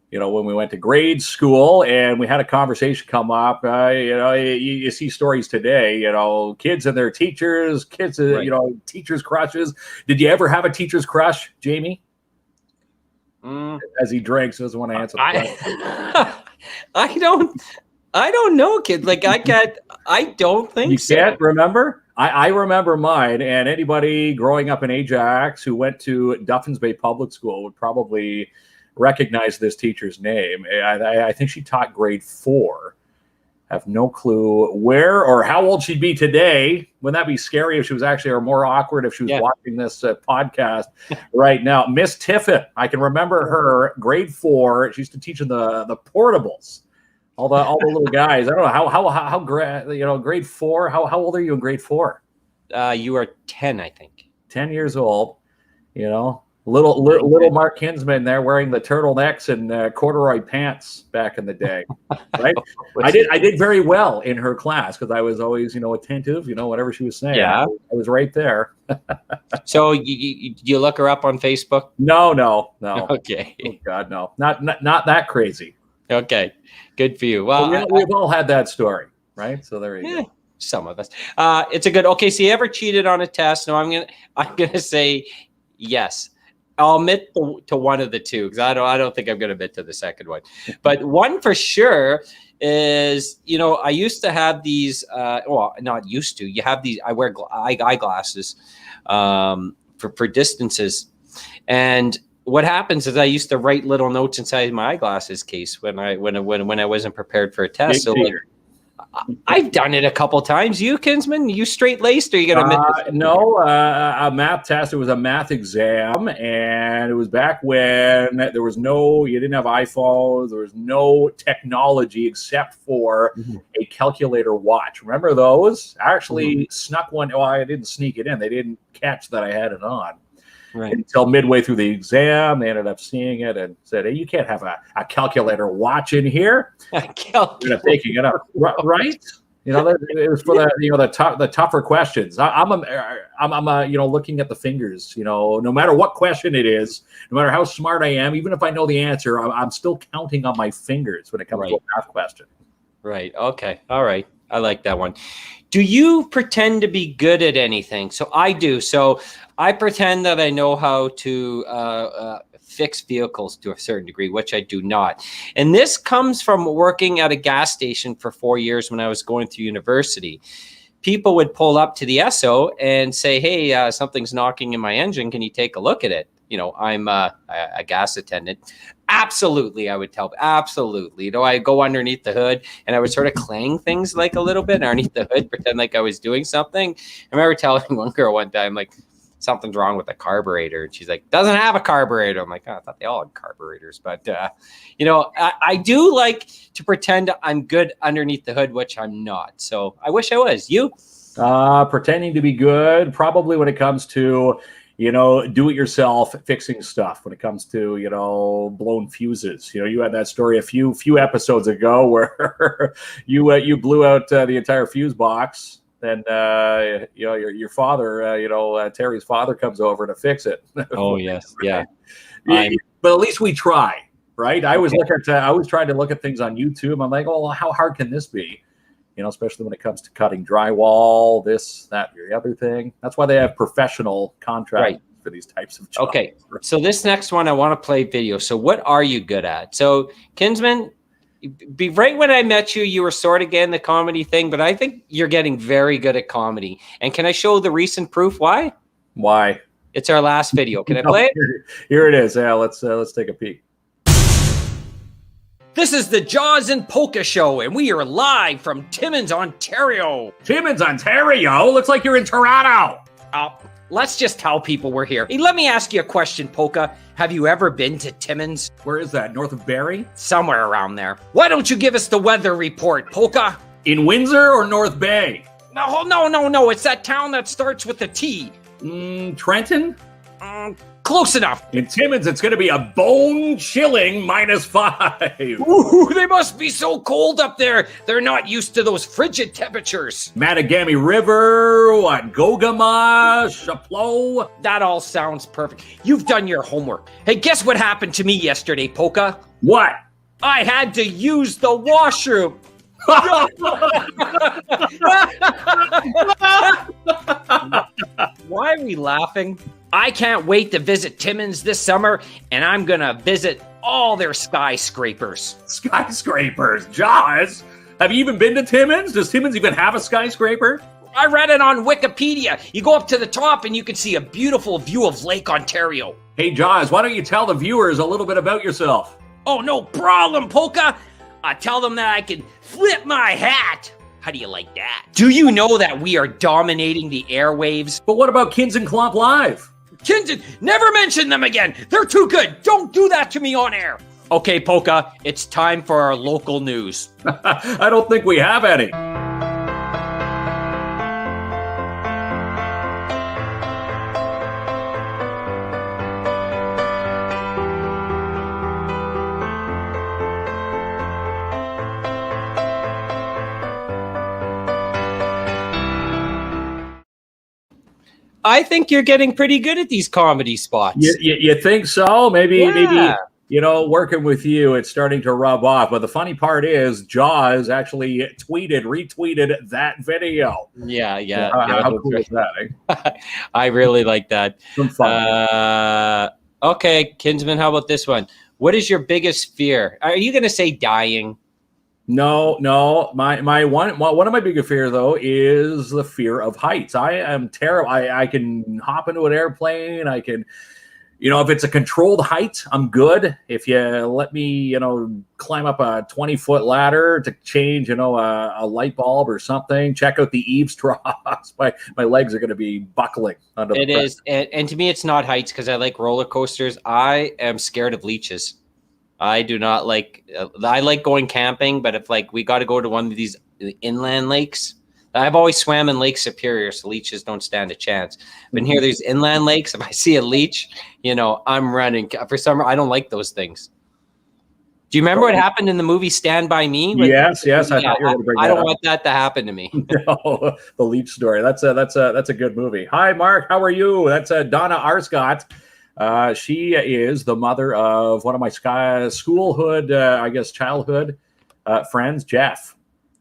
when we went to grade school, and we had a conversation come up. You see stories today, kids and their teachers, kids, Right. Teachers' crushes. Did you ever have a teacher's crush, Jamie? As he drinks, doesn't want to answer the question. I don't know, kid. Like I don't think You so. can't remember? I remember mine, and anybody growing up in Ajax who went to Duffins Bay Public School would probably recognize this teacher's name. I think she taught grade 4. Have no clue where or how old she'd be today. Wouldn't that be scary if she was actually, or more awkward if she was watching this podcast right now? Miss Tiffin, I can remember her, grade 4. She used to teach in the portables. All the little guys. I don't know how grade 4. How old are you in grade 4? You are 10, I think. 10 years old. Little Mark Kinsman there wearing the turtlenecks and corduroy pants back in the day, right? I did very well in her class because I was always attentive. Whatever she was saying. Yeah, I was right there. So you look her up on Facebook? No. Okay. Oh God, no. Not that crazy. Okay, good for you. Well, we've all had that story, right? So there you go. Some of us. It's a good. Okay, so you ever cheated on a test? No, I'm gonna say yes. I'll admit to one of the two because I don't think I'm gonna admit to the second one. But one for sure is I used to have these. Well, not used to. You have these. I wear eyeglasses for distances, and what happens is I used to write little notes inside my eyeglasses case when I wasn't prepared for a test. So I've done it a couple times. You, Kinsman, you straight laced, or you gonna admit no? A math test. It was a math exam, and it was back when there was you didn't have iPhones. There was no technology except for a calculator watch. Remember those? I actually snuck one. Well, I didn't sneak it in. They didn't catch that I had it on. Right. Until midway through the exam, they ended up seeing it and said, "Hey, you can't have a calculator watch in here." Ended up taking it up, right? It was for the tougher questions. I'm looking at the fingers. No matter what question it is, no matter how smart I am, even if I know the answer, I'm still counting on my fingers when it comes to a math question. Right. Okay. All right. I like that one. Do you pretend to be good at anything? So I do. So I pretend that I know how to fix vehicles to a certain degree, which I do not. And this comes from working at a gas station for 4 years when I was going through university. People would pull up to the SO and say, "Hey, something's knocking in my engine. Can you take a look at it?" I'm a gas attendant. Absolutely, I would tell. Absolutely. I go underneath the hood and I would sort of clang things like a little bit underneath the hood, pretend like I was doing something. I remember telling one girl one time, like, something's wrong with the carburetor. And she's like, "Doesn't have a carburetor." I'm like, "Oh, I thought they all had carburetors." But, I do like to pretend I'm good underneath the hood, which I'm not. So I wish I was. You? Pretending to be good, probably when it comes to do it yourself fixing stuff. When it comes to blown fuses, you had that story a few episodes ago where you blew out the entire fuse box. Then your father, Terry's father, comes over to fix it. Oh yes, yeah. But at least we try, right? I was trying to look at things on YouTube. I'm like, oh, how hard can this be? Especially when it comes to cutting drywall, this, that, or the other thing. That's why they have professional contractors for these types of jobs. Okay, so this next one, I want to play video. So what are you good at? So, Kinsman, right when I met you, you were sort of getting the comedy thing, but I think you're getting very good at comedy. And can I show the recent proof why? Why? It's our last video. Can I play it? Here it is. Yeah, let's take a peek. This is the Jaws and Polka Show, and we are live from Timmins, Ontario. Timmins, Ontario? Looks like you're in Toronto. Let's just tell people we're here. Hey, let me ask you a question, Polka. Have you ever been to Timmins? Where is that? North of Barrie? Somewhere around there. Why don't you give us the weather report, Polka? In Windsor or North Bay? No. It's that town that starts with a T. Trenton? Close enough. In Timmins, it's going to be a bone-chilling -5. Ooh, they must be so cold up there. They're not used to those frigid temperatures. Mattagami River, Gogama, Chapleau. That all sounds perfect. You've done your homework. Hey, guess what happened to me yesterday, Polka? What? I had to use the washroom. Why are we laughing? I can't wait to visit Timmins this summer, and I'm going to visit all their skyscrapers. Skyscrapers, Jaws. Have you even been to Timmins? Does Timmins even have a skyscraper? I read it on Wikipedia. You go up to the top and you can see a beautiful view of Lake Ontario. Hey, Jaws, why don't you tell the viewers a little bit about yourself? Oh, no problem, Polka. I tell them that I can flip my hat. How do you like that? Do you know that we are dominating the airwaves? But what about KINZ and KLOMP Live? KINZ, never mention them again. They're too good. Don't do that to me on air. Okay, Polka, it's time for our local news. I don't think we have any. I think you're getting pretty good at these comedy spots. You think so? Maybe, Yeah. working with you, it's starting to rub off. But the funny part is, Jaws actually retweeted that video. Yeah. How cool is that? Eh? I really like that. Some fun. Okay, Kinsman, how about this one? What is your biggest fear? Are you going to say dying? No. My one of my biggest fear though is the fear of heights. I am terrible. I can hop into an airplane. I can, if it's a controlled height, I'm good. If you let me, climb up a 20-foot ladder to change, a light bulb or something, check out the eaves troughs, my legs are going to be buckling under the pressure. Is, and to me, it's not heights because I like roller coasters. I am scared of leeches. I do not like. I like going camping, but if we got to go to one of these inland lakes, I've always swam in Lake Superior, so leeches don't stand a chance. But here, there's inland lakes. If I see a leech, I'm running. For some reason, I don't like those things. Do you remember what happened in the movie Stand By Me? Yes. I thought you were going to bring that I don't up. want that to happen to me. No, the leech story. That's a good movie. Hi, Mark. How are you? That's Donna Arscott. She is the mother of one of my childhood friends, Jeff.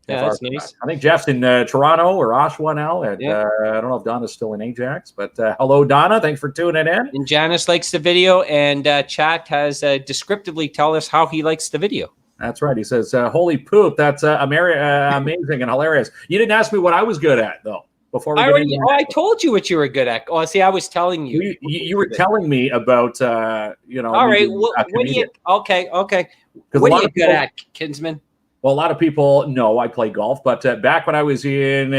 Yeah, that's nice. I think Jeff's in Toronto or Oshawa now. And, I don't know if Donna's still in Ajax, but hello, Donna. Thanks for tuning in. And Janice likes the video, and Chat has descriptively tell us how he likes the video. That's right. He says, holy poop, that's amazing and hilarious. You didn't ask me what I was good at, though. Before we I told you what you were good at. Oh, see, I was telling you. You were telling me about, All right. What do you? Okay. What are you good at, Kinsman? Well, a lot of people know I play golf, but back when I was in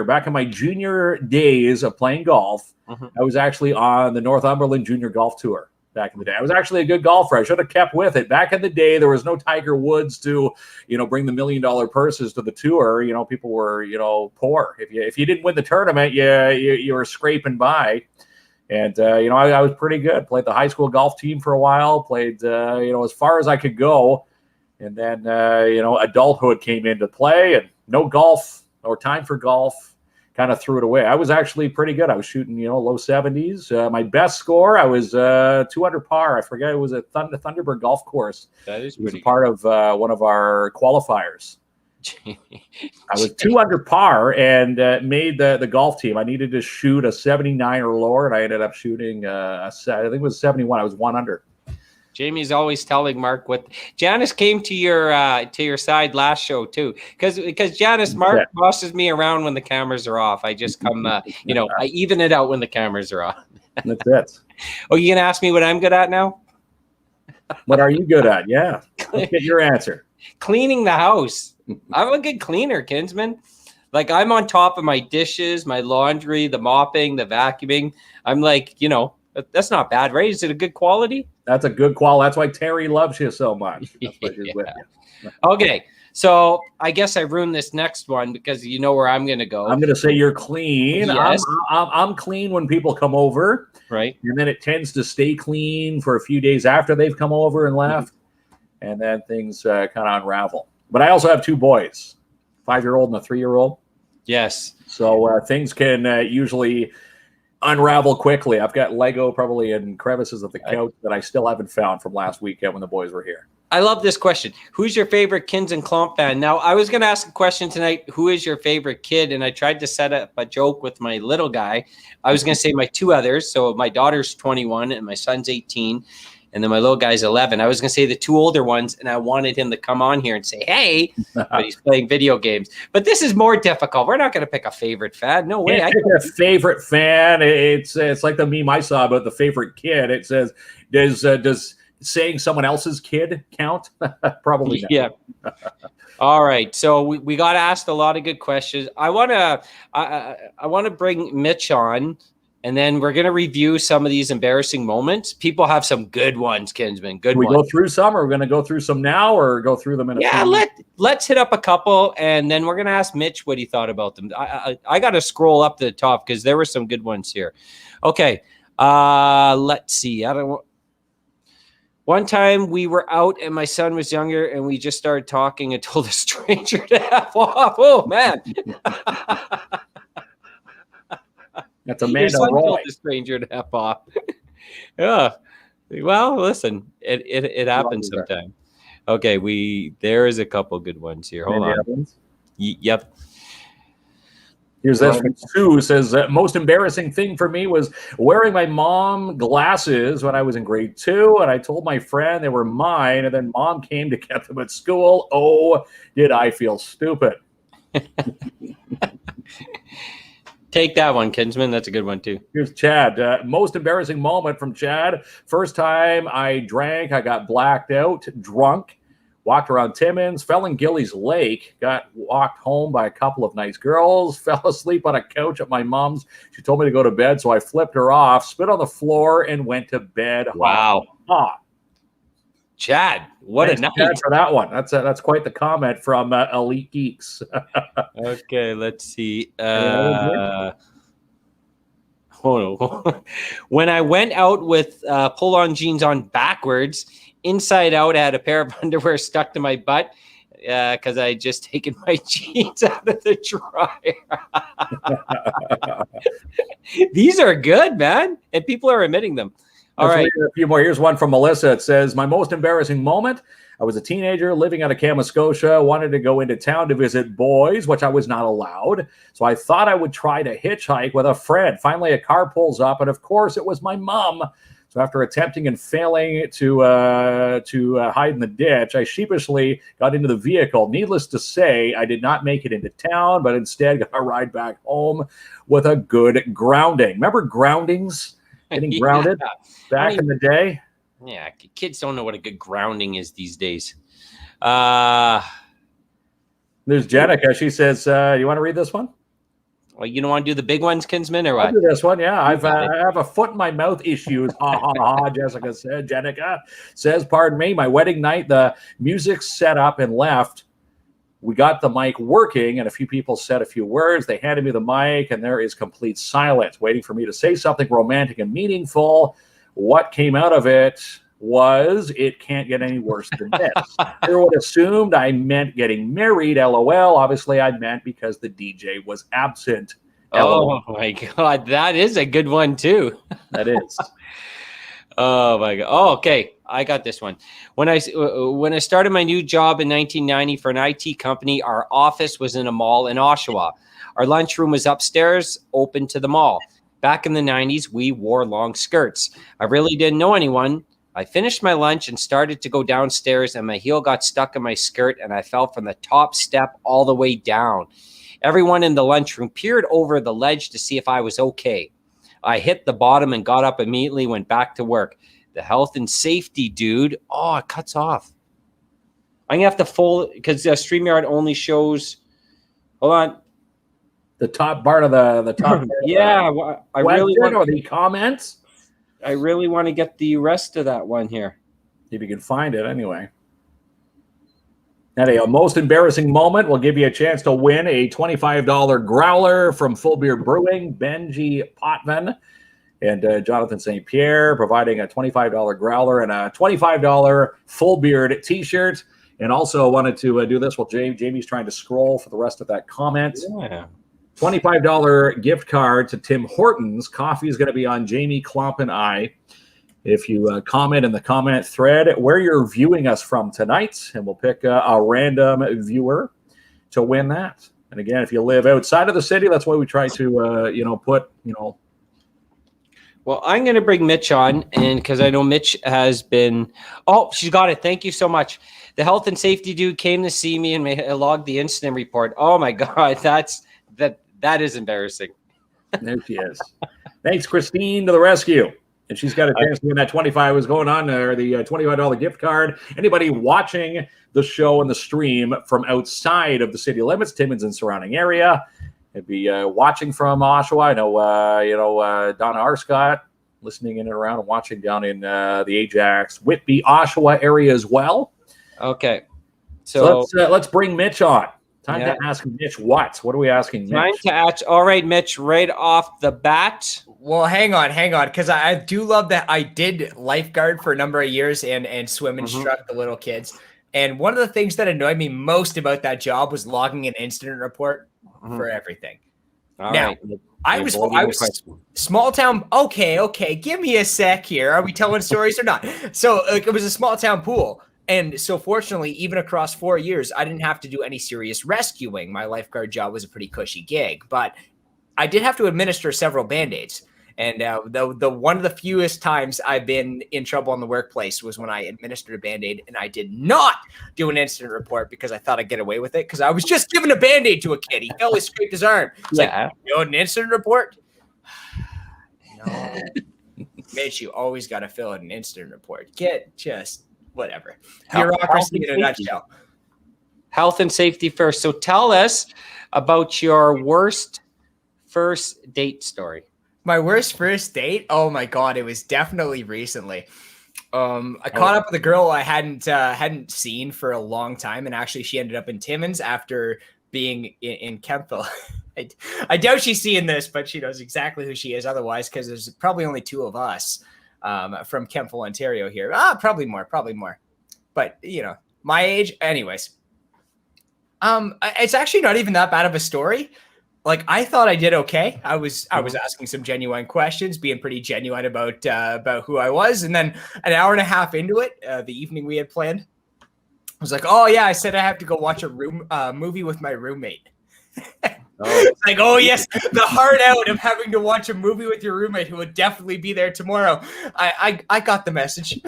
back in my junior days of playing golf, I was actually on the Northumberland Junior Golf Tour. Back in the day, I was actually a good golfer. I should have kept with it. Back in the day, there was no Tiger Woods to, bring the $1 million purses to the tour. People were, poor. If you didn't win the tournament, you were scraping by. And I was pretty good. Played the high school golf team for a while. Played as far as I could go. And then adulthood came into play, and no golf or time for golf. Kind of threw it away. I was actually pretty good. I was shooting, low 70s. My best score, I was 200 par. I forget, it was a Thunderbird golf course. That is it was a part of one of our qualifiers. I was 200 par and made the golf team. I needed to shoot a 79 or lower, and I ended up shooting I think it was 71. I was 1 under. Jamie's always telling Mark what Janice came to your side last show too, because Janice, Mark bosses me around when the cameras are off. I just come, I even it out when the cameras are on. That's it. Oh, you gonna ask me what I'm good at now? What are you good at? Yeah, let's get your answer. Cleaning the house. I'm a good cleaner, Kinsman. I'm on top of my dishes, my laundry, the mopping, the vacuuming. I'm that's not bad, right? Is it a good quality? That's a good quality. That's why Terry loves you so much. That's why she's with you. Okay, So I guess I ruined this next one because you know where I'm going to go. I'm going to say you're clean. Yes. I'm clean when people come over. Right. And then it tends to stay clean for a few days after they've come over and left. And then things kind of unravel. But I also have 2 boys, 5-year-old and a 3-year-old. Yes. So things can usually unravel quickly. I've got Lego probably in crevices of the couch that I still haven't found from last weekend when the boys were here. I love this question. Who's your favorite KINZ and KLOMP fan? Now, I was going to ask a question tonight. Who is your favorite kid? And I tried to set up a joke with my little guy. I was going to say my 2 others. So my daughter's 21 and my son's 18. And then my little guy's 11. I was going to say the 2 older ones, and I wanted him to come on here and say, hey, but he's playing video games. But this is more difficult. We're not going to pick a favorite fan. No way. I pick a favorite fan. It's like the meme I saw about the favorite kid. It says, does saying someone else's kid count? Probably not. Yeah. All right. So we got asked a lot of good questions. I want to bring Mitch on, and then we're going to review some of these embarrassing moments. People have some good ones, Kinsman. Good ones. We go through some, or we're going to go through some now, or go through them in a few? Let's hit up a couple, and then we're going to ask Mitch what he thought about them. I got to scroll up to the top because there were some good ones here. Okay. Let's see. One time we were out and my son was younger and we just started talking and told a stranger to F off. Oh, man. That's Amanda Roy. Told the stranger to F off. Yeah. Well, listen, it happens sometimes. Okay, there is a couple good ones here. Hold on. Yep. Here's this one. Sue says, most embarrassing thing for me was wearing my mom glasses when I was in grade 2, and I told my friend they were mine, and then mom came to get them at school. Oh, did I feel stupid. Take that one, Kinsman. That's a good one, too. Here's Chad. Most embarrassing moment from Chad. First time I drank, I got blacked out, drunk. Walked around Timmins, fell in Gillies Lake, got walked home by a couple of nice girls, fell asleep on a couch at my mom's. She told me to go to bed, so I flipped her off, spit on the floor, and went to bed. Wow. Hot. Chad, what a night. Chad for that one. That's quite the comment from Elite Geeks. Okay, let's see. When I went out with pull-on jeans on backwards, inside out, I had a pair of underwear stuck to my butt because I had just taken my jeans out of the dryer. These are good, man. And people are admitting them. All right. A few more. Here's one from Melissa. It says, my most embarrassing moment. I was a teenager living out of Kamoskosha, wanted to go into town to visit boys, which I was not allowed. So I thought I would try to hitchhike with a friend. Finally, a car pulls up, and of course, it was my mom. So after attempting and failing to hide in the ditch, I sheepishly got into the vehicle. Needless to say, I did not make it into town, but instead got a ride back home with a good grounding. Remember groundings? Getting grounded back in the day? Yeah, kids don't know what a good grounding is these days. There's Jenica. She says, you want to read this one? Well, you don't want to do the big ones, Kinsman, or what? I'll do this one, yeah. I have a foot in my mouth issues. Ha, ha, ha, Jessica said. Jenica says, pardon me, my wedding night, the music set up and left. We got the mic working, and a few people said a few words. They handed me the mic, and there is complete silence, waiting for me to say something romantic and meaningful. What came out of it was, it can't get any worse than this. Everyone assumed I meant getting married, LOL. Obviously, I meant because the DJ was absent. LOL. Oh, my God. That is a good one, too. That is. Oh, my God. Oh, okay. I got this one. When I started my new job in 1990 for an IT company, our office was in a mall in Oshawa. Our lunchroom was upstairs, open to the mall. Back in the 90s, we wore long skirts. I really didn't know anyone. I finished my lunch and started to go downstairs, and my heel got stuck in my skirt, and I fell from the top step all the way down. Everyone in the lunchroom peered over the ledge to see if I was okay. I hit the bottom and got up immediately, went back to work. The health and safety dude. Oh, it cuts off. I'm going to have to fold because StreamYard only shows. Hold on. The top part of the top. Yeah. I really want the comments. I really want to get the rest of that one here. If you can find it anyway. And a most embarrassing moment will give you a chance to win a $25 growler from Full Beer Brewing, Benji Potvin and Jonathan St. Pierre, providing a $25 growler and a $25 Full Beard t-shirt. And also wanted to do this while Jamie's trying to scroll for the rest of that comment. Yeah. $25 gift card to Tim Hortons. Coffee is going to be on Jamie, Klomp, and I. If you comment in the comment thread where you're viewing us from tonight, and we'll pick a random viewer to win that. And again, if you live outside of the city, that's why we try to, put. Well, I'm going to bring Mitch on, and because I know Mitch has been. Oh, she's got it. Thank you so much. The health and safety dude came to see me and logged the incident report. Oh my God, that is embarrassing. There she is. Thanks, Christine, to the rescue. And she's got a chance to win that 25 was going on there, the $25 gift card. Anybody watching the show and the stream from outside of the city limits, Timmins and surrounding area, it'd be watching from Oshawa. I know, Donna Arscott listening in and around and watching down in the Ajax, Whitby, Oshawa area as well. Okay. So let's bring Mitch on. Time to ask Mitch what? What are we asking Mitch? Time to ask. All right, Mitch, right off the bat. Well, hang on, because I do love that I did lifeguard for a number of years and swim instruct the little kids. And one of the things that annoyed me most about that job was logging an incident report for everything. All now, right. I was small town. Okay. Give me a sec here. Are we telling stories or not? So it was a small town pool. And so fortunately, even across 4 years, I didn't have to do any serious rescuing. My lifeguard job was a pretty cushy gig, but I did have to administer several Band-Aids. And the one of the fewest times I've been in trouble in the workplace was when I administered a Band-Aid and I did not do an incident report because I thought I'd get away with it because I was just giving a Band-Aid to a kid. He fell, he scraped his arm. It's like, you know, an incident report? No. Mitch, you always got to fill out an incident report. Whatever. Bureaucracy in a nutshell. Health and safety first. So tell us about your worst first date story. My worst first date? Oh my God, it was definitely recently. I caught up with a girl I hadn't seen for a long time, and actually she ended up in Timmins after being in Kempville. I doubt she's seeing this, but she knows exactly who she is otherwise, because there's probably only two of us from Kempville, Ontario here. Probably more. But, my age. Anyways, it's actually not even that bad of a story. Like, I thought I did okay. I was asking some genuine questions, being pretty genuine about who I was. And then an hour and a half into it, the evening we had planned, I was like, oh yeah, I said I have to go watch a movie with my roommate. It's like, oh yes, the hard out of having to watch a movie with your roommate who would definitely be there tomorrow. I got the message.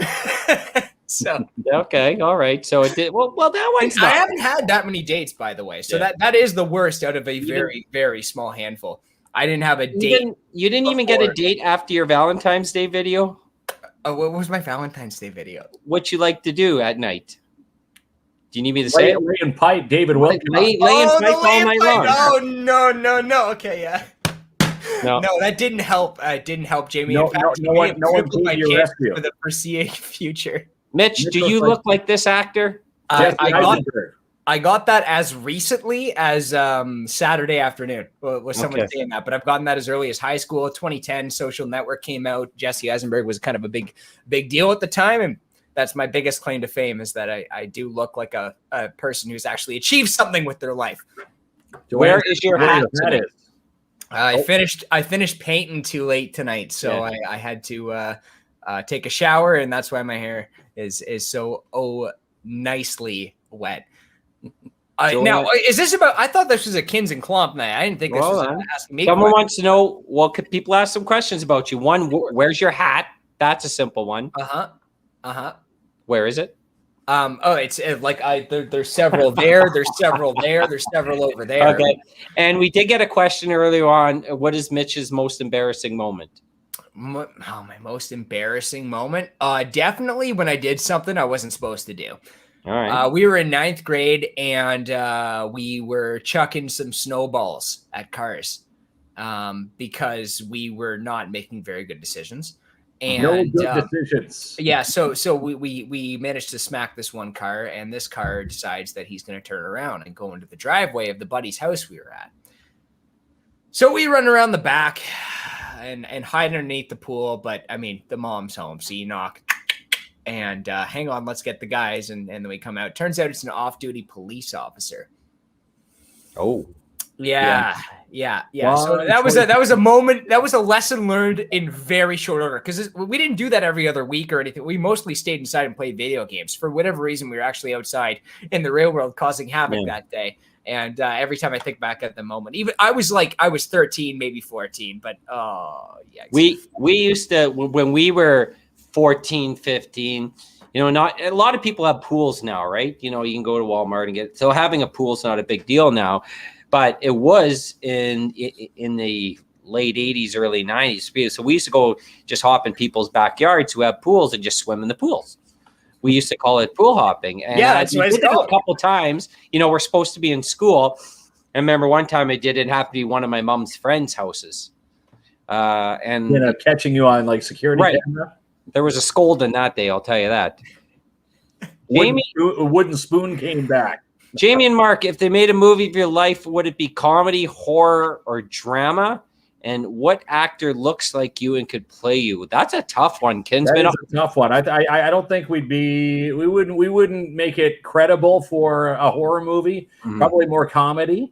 So okay, all right. So it did well. That one's I haven't had that many dates, by the way. So that is the worst out of a very, very small handful. I didn't have a date. You didn't even get a date after your Valentine's Day video? What was my Valentine's Day video? What you like to do at night? Do you need me to say it? Lay and pipe, David Wilkins. Lay and pipe all night long. Oh, no. Okay, yeah. No, that didn't help. Didn't help, Jamie. No, in fact, no one my your kids rescue. for the foreseeable future. Mitch, do you look like this actor? I got that as recently as Saturday afternoon. Was someone saying that? But I've gotten that as early as high school. 2010, Social Network came out. Jesse Eisenberg was kind of a big deal at the time, and that's my biggest claim to fame is that I do look like a person who's actually achieved something with their life. Where is your hat? I finished painting too late tonight, so I had to take a shower, and that's why my hair is so nicely wet. Now, is this about? I thought this was a KINZ and KLOMP night. I didn't think this was about asking me. Someone wants to know. Well, could people ask some questions about you? One, where's your hat? That's a simple one. Where is it? It's like there's several there. There's several there. There's several over there. Okay. And we did get a question earlier on. What is Mitch's most embarrassing moment? My most embarrassing moment? Definitely when I did something I wasn't supposed to do. All right. We were in 9th grade and we were chucking some snowballs at cars because we were not making very good decisions. And no good decisions. yeah, so we managed to smack this one car, and this car decides that he's going to turn around and go into the driveway of the buddy's house we were at. So we run around the back and hide underneath the pool, but I mean the mom's home, so you knock and hang on, let's get the guys, and then we come out. Turns out it's an off-duty police officer. Oh. Yeah. Well, so that was a moment. That was a lesson learned in very short order, because we didn't do that every other week or anything. We mostly stayed inside and played video games. For whatever reason, we were actually outside in the real world causing havoc that day. And every time I think back at the moment, even I was 13, maybe 14, but yeah. We used to, when we were 14, 15, not a lot of people have pools now, right? You can go to Walmart and so having a pool is not a big deal now, but it was in the late 80s, early 90s. So we used to go just hop in people's backyards who have pools and just swim in the pools. We used to call it pool hopping. And that's what it's called. A couple times, we're supposed to be in school. I remember one time I did it happened to be one of my mom's friends' houses. And catching you on security camera. There was a scolding that day, I'll tell you that. A wooden spoon came back. Jamie and Mark, if they made a movie of your life, would it be comedy, horror, or drama? And what actor looks like you and could play you? That's a tough one, Kinsman. That's a tough one. I don't think we wouldn't make it credible for a horror movie. Mm-hmm. Probably more comedy.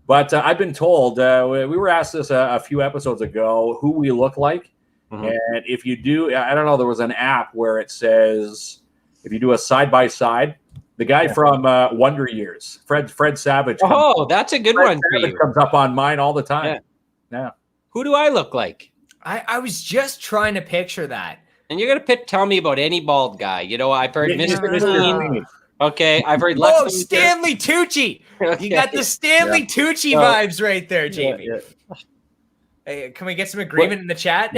But I've been told, we were asked this a few episodes ago, who we look like. Mm-hmm. And if you do, I don't know, there was an app where it says, if you do a side-by-side, the guy from Wonder Years, Fred Savage. That's a good one for you. Comes up on mine all the time. Yeah. Who do I look like? I was just trying to picture that. And you're gonna tell me about any bald guy. I've heard Mr. Clean. Okay, I've heard. Stanley Tucci. Okay. You got the Stanley Tucci vibes right there, Jamie. Hey, can we get some agreement in the chat?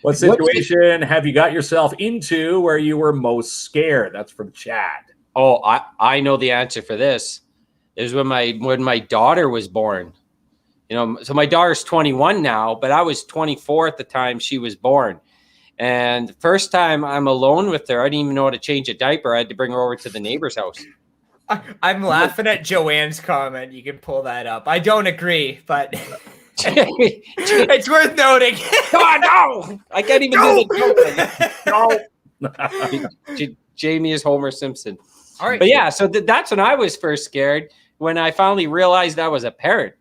What situation have you got yourself into where you were most scared? That's from Chad. Oh, I know the answer for this. It was when my daughter was born. So my daughter's 21 now, but I was 24 at the time she was born. And the first time I'm alone with her, I didn't even know how to change a diaper. I had to bring her over to the neighbor's house. I'm laughing at Joanne's comment. You can pull that up. I don't agree, but it's worth noting. No, I can't even do the joke. No. Jamie is Homer Simpson. All right. But yeah, so that's when I was first scared, when I finally realized I was a parent.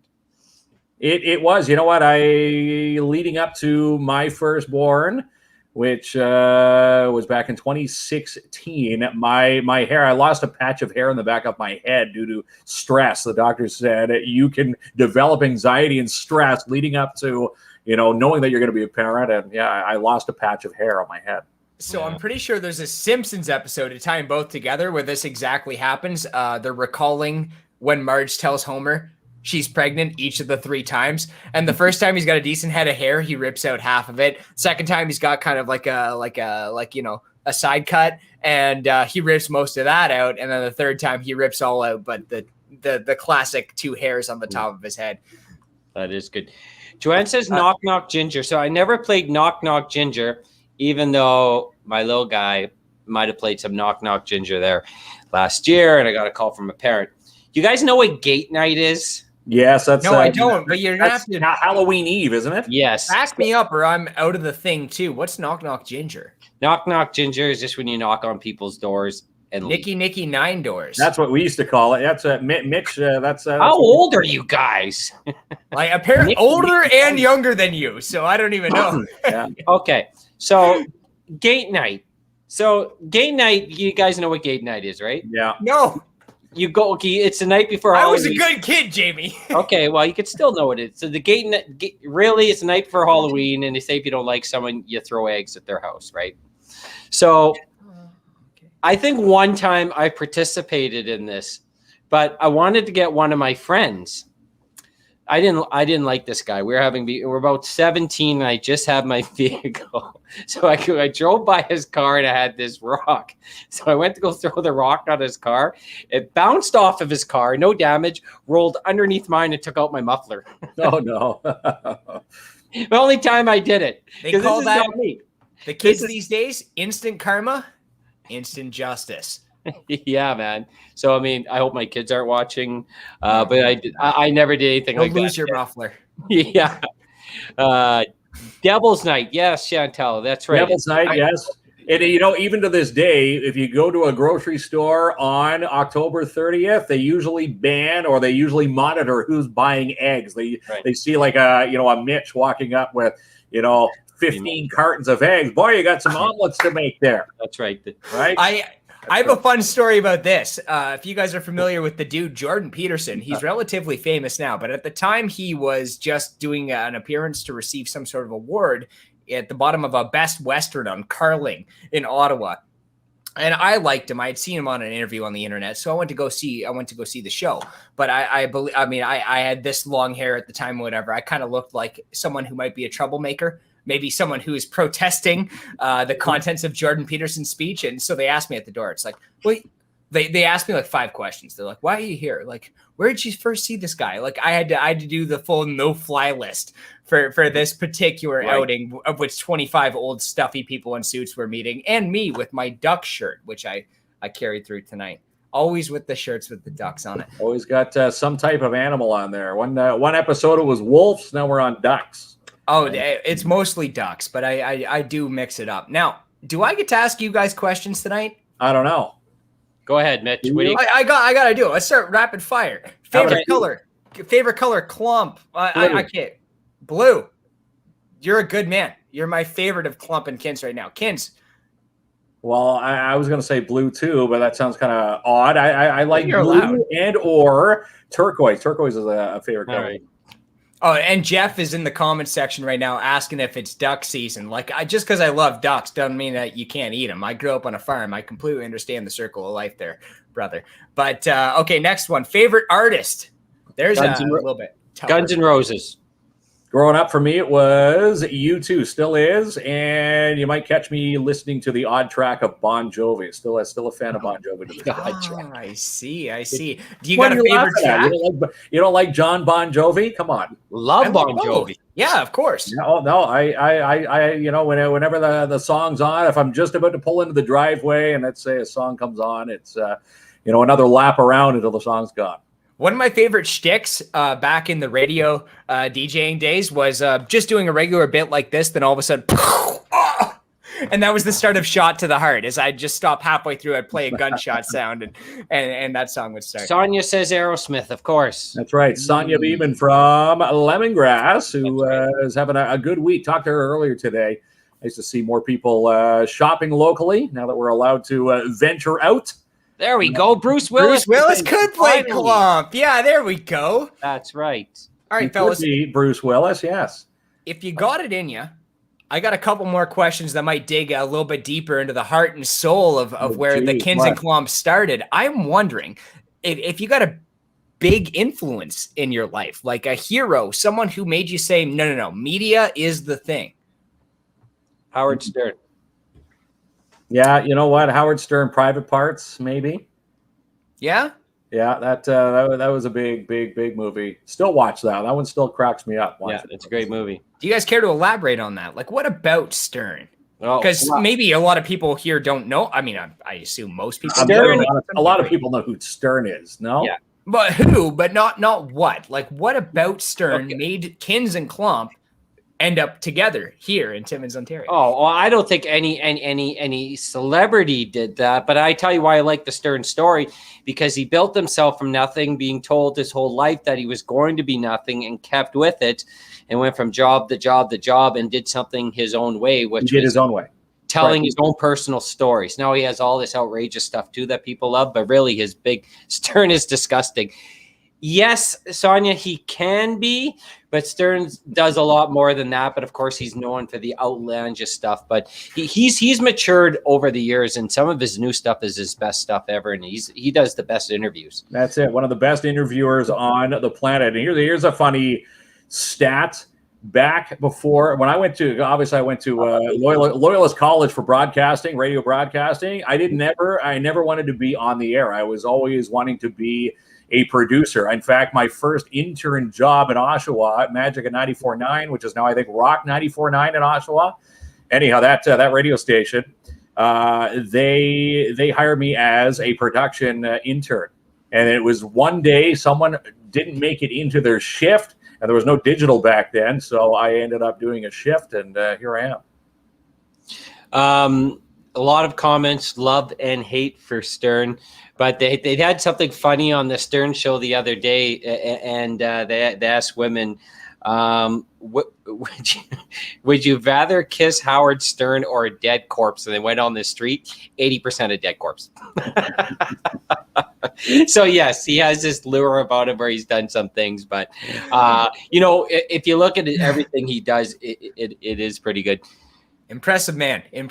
It was, leading up to my firstborn, which was back in 2016, my hair, I lost a patch of hair in the back of my head due to stress. The doctor said you can develop anxiety and stress leading up to, knowing that you're going to be a parent. And I lost a patch of hair on my head. So I'm pretty sure there's a Simpsons episode to tie them both together where this exactly happens. They're recalling when Marge tells Homer she's pregnant each of the 3 times. And the first time he's got a decent head of hair, he rips out half of it. Second time he's got kind of a side cut, and he rips most of that out. And then the third time he rips all out, but the classic 2 hairs on the top of his head. That is good. Joanne says Knock Knock Ginger. So I never played Knock Knock Ginger, even though my little guy might have played some Knock Knock Ginger there last year, and I got a call from a parent. You guys know what Gate Night is? Yes, that's no, I don't. But you're gonna have to Halloween Eve, isn't it? Yes. Back me up, or I'm out of the thing too. What's Knock Knock Ginger? Knock Knock Ginger is just when you knock on people's doors and Nicky 9 doors. That's what we used to call it. That's Mitch. That's how old are you guys? Like apparently older and younger than you, so I don't even know. Yeah. Okay, so Gate Night. So Gate Night, you guys know what Gate Night is, right? Yeah. No. You go. Okay, it's the night before Halloween. Halloween. I was a good kid, Jamie. Okay, well, you could still know what it is. So the really, it's the night before Halloween, and they say if you don't like someone, you throw eggs at their house, right? So I think one time I participated in this, but I wanted to get one of my friends. I didn't like this guy. We're about 17, and I just had my vehicle. So I drove by his car, and I had this rock. So I went to go throw the rock on his car. It bounced off of his car, no damage, rolled underneath mine, and took out my muffler. Oh, no. The only time I did it. They call that The kids these days, instant karma, instant justice. Yeah, man. So I mean, I hope my kids aren't watching, but I never did anything You'll like lose that. your muffler. Yeah. Devil's Night. Yes, Chantel. That's right. Devil's Night, yes. And even to this day, if you go to a grocery store on October 30th, they usually ban or they usually monitor who's buying eggs. They see like a Mitch walking up with 15 cartons of eggs. Boy, you got some omelets to make there. That's right. Right. I have a fun story about this. If you guys are familiar with the dude Jordan Peterson, he's relatively famous now, but at the time he was just doing an appearance to receive some sort of award at the bottom of a Best Western on curling in Ottawa. And I liked him. I had seen him on an interview on the internet, so I went to go see the show. But I had this long hair at the time, whatever. I kind of looked like someone who might be a troublemaker. Maybe someone who is protesting the contents of Jordan Peterson's speech. And so they asked me at the door. It's like, wait, they asked me like 5 questions. They're like, why are you here? Like, where did you first see this guy? Like I had to do the full no-fly list for this particular outing, of which 25 old stuffy people in suits were meeting, and me with my duck shirt, which I carried through tonight. Always with the shirts with the ducks on it. Always got some type of animal on there. One episode it was wolves. Now we're on ducks. Oh, it's mostly ducks, but I do mix it up. Now, do I get to ask you guys questions tonight? I don't know. Go ahead, Mitch. I gotta do it. Let's start rapid fire. Favorite color, Klomp. I can't. Blue. You're a good man. You're my favorite of Klomp and KINZ right now. KINZ. Well, I was going to say blue too, but that sounds kind of odd. I like You're blue allowed. and or turquoise. Turquoise is a favorite color. Right. Oh, and Jeff is in the comments section right now asking if it's duck season. Like, just because I love ducks doesn't mean that you can't eat them. I grew up on a farm. I completely understand the circle of life there, brother. But, okay, next one. Favorite artist. There's a little bit tougher. Guns N' Roses. Growing up for me, it was U2, still is, and you might catch me listening to the odd track of Bon Jovi. Still a fan of Bon Jovi. To this day. I see. Do you got a favorite track? You don't like John Bon Jovi? Come on, Love Bon Jovi. Yeah, of course. No, I whenever the song's on, if I'm just about to pull into the driveway and let's say a song comes on, it's another lap around until the song's gone. One of my favorite shticks back in the radio DJing days was just doing a regular bit like this, then all of a sudden, and that was the start of Shot to the Heart. As I'd just stop halfway through, I'd play a gunshot sound, and that song would start. Sonia says Aerosmith, of course. That's right. Sonia Beeman from Lemongrass, who is having a good week. Talked to her earlier today. Nice to see more people shopping locally now that we're allowed to venture out. There we go. Bruce Willis. Bruce Willis could play Klomp. Yeah, there we go. That's right. All right, fellas. Bruce Willis, yes. If you got it in you, I got a couple more questions that might dig a little bit deeper into the heart and soul of where the KINZ and KLOMP started. I'm wondering if you got a big influence in your life, like a hero, someone who made you say, no, media is the thing. Howard Stern. Yeah, you know what? Howard Stern, Private Parts, maybe. Yeah? Yeah, that was a big movie. Still watch that. That one still cracks me up. Yeah, it's a great movie. Do you guys care to elaborate on that? Like, what about Stern? Because Oh, maybe a lot of people here don't know. I mean, I assume most people. Stern, a lot of people know who Stern is. No, yeah, but who? But not what? Like, what about Stern made KINZ and KLOMP end up together here in Timmins, Ontario? Oh, well, I don't think any celebrity did that, but I tell you why I like the Stern story, because he built himself from nothing, being told his whole life that he was going to be nothing, and kept with it, and went from job to job to job, and did something his own way, which he did his own way, telling his own personal stories. Now he has all this outrageous stuff too that people love, but really his big Stern is disgusting. Yes, Sonia, he can be, but Stern does a lot more than that. But of course, he's known for the outlandish stuff. But he's matured over the years, and some of his new stuff is his best stuff ever. And he does the best interviews. That's it. One of the best interviewers on the planet. And here's a funny stat. Back before, when I went to Loyalist College for broadcasting, radio broadcasting, I never wanted to be on the air. I was always wanting to be a producer. In fact, my first intern job in Oshawa at Magic at 94.9, which is now I think Rock 94.9 in Oshawa, anyhow, that radio station, they hired me as a production intern, and it was one day someone didn't make it into their shift, and there was no digital back then, so I ended up doing a shift, and here I am. A lot of comments, love and hate for Stern, but they had something funny on the Stern show the other day, and they asked women, would you rather kiss Howard Stern or a dead corpse? And they went on the street, 80% of dead corpse. So yes, he has this lure about him where he's done some things, but if you look at everything he does, it is pretty good. Impressive man, man,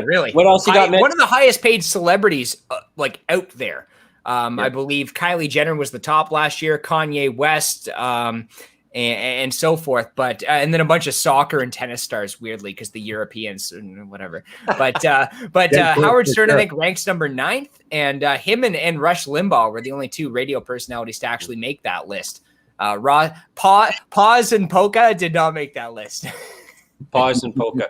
really. What else you got, Mitch? One of the highest paid celebrities out there. I believe Kylie Jenner was the top last year, Kanye West, and so forth. But and then a bunch of soccer and tennis stars, weirdly, because the Europeans and whatever. But Howard Stern, I think, ranks number 9th, and him and Rush Limbaugh were the only 2 radio personalities to actually make that list. Pause and Polka did not make that list. Pause and Polka.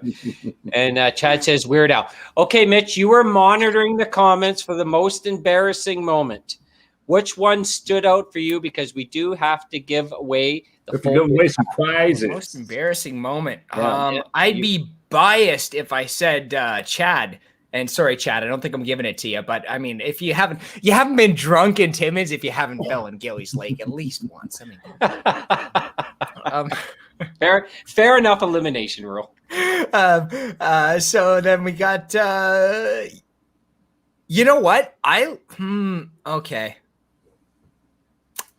And Chad says, Weird Al. Okay, Mitch, you were monitoring the comments for the most embarrassing moment. Which one stood out for you? Because we do have to give away the some prizes. Most embarrassing moment. Yeah, I'd be biased if I said Chad. And sorry, Chad, I don't think I'm giving it to you. But I mean, if you haven't been drunk in Timmins, if you haven't fell in Gillies Lake at least once. I mean, fair enough elimination rule. So then we got you know what? Okay.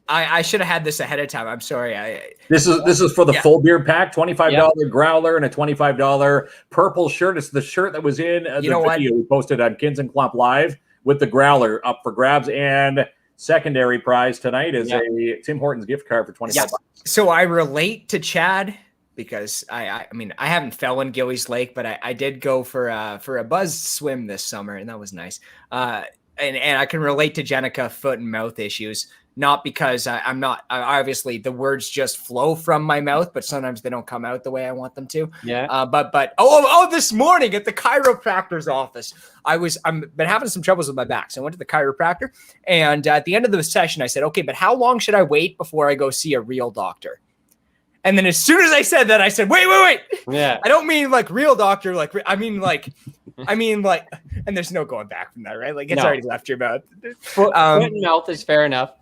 I should have had this ahead of time. I'm sorry. This is for the full beer pack, $25 growler and a $25 purple shirt. It's the shirt that was in the video we posted on KINZ and KLOMP Live with the growler up for grabs, and secondary prize tonight is a Tim Hortons gift card for $25. So I relate to Chad because I mean I haven't fell in Gillies Lake, but I did go for a buzz swim this summer, and that was nice. And I can relate to Jenica foot and mouth issues. Not because I'm not obviously the words just flow from my mouth, but sometimes they don't come out the way I want them to. Yeah. But this morning at the chiropractor's office, I'm been having some troubles with my back. So I went to the chiropractor, and at the end of the session, I said, okay, but how long should I wait before I go see a real doctor? And then as soon as I said that, I said, wait. Yeah. I don't mean like real doctor. I mean like, and there's no going back from that, right? Like it's already left your mouth. Foot and mouth is fair enough.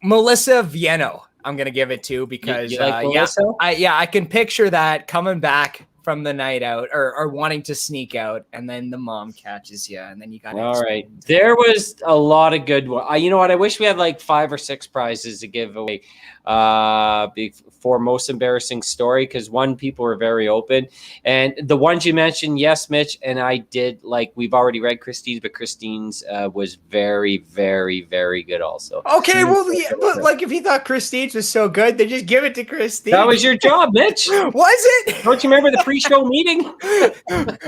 Melissa Vieno, I'm gonna give it to because you like Melissa? I can picture that coming back from the night out or wanting to sneak out, and then the mom catches you, and then you got all right. There was a lot of good one. You know what? I wish we had like 5 or 6 prizes to give away for most embarrassing story, because people were very open, and the ones you mentioned, yes, Mitch, and I did like. We've already read Christine's, but Christine's was very, very, very good also. Okay, well, yeah, but like if you thought Christine's was so good, then just give it to Christine. That was your job, Mitch. Was it? Don't you remember the pre-show meeting?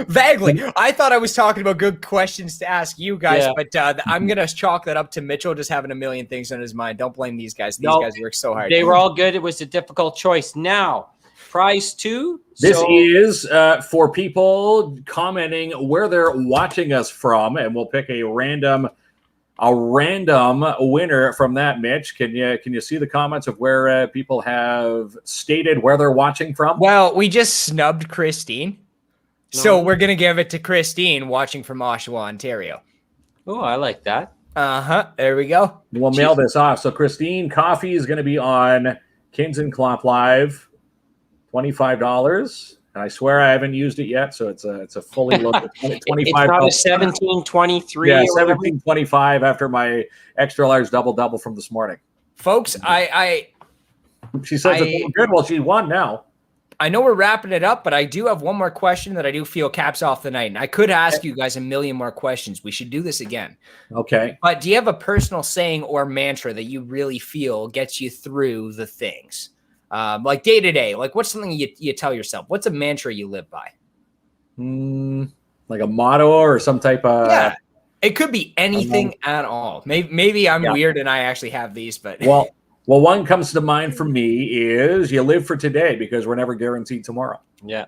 Vaguely. I thought I was talking about good questions to ask you guys, but I'm going to chalk that up to Mitchell just having a million things on his mind. Don't blame these guys. These guys work so hard. They were all good. It was a difficult choice. Now, prize 2. This is for people commenting where they're watching us from, and we'll pick a random winner from that. Mitch, can you see the comments of where people have stated where they're watching from? Well, we just snubbed Christine, so we're gonna give it to Christine watching from Oshawa, Ontario. Oh, I like that. There we go. We'll mail this off. So Christine, coffee is going to be on KINZ and KLOMP Live, $25. And I swear I haven't used it yet, so it's a fully loaded 25. It's not a 1723. Yeah, 1725 after my extra large double from this morning. Folks, she says it's good. Well, she won now. I know we're wrapping it up, but I do have one more question that I do feel caps off the night. And I could ask you guys a million more questions. We should do this again. Okay. But do you have a personal saying or mantra that you really feel gets you through the things? Like day to day, like what's something you tell yourself? What's a mantra you live by? Like a motto or some type of... Yeah, it could be anything at all. Maybe I'm weird and I actually have these, but... Well, one comes to mind for me is you live for today because we're never guaranteed tomorrow. Yeah.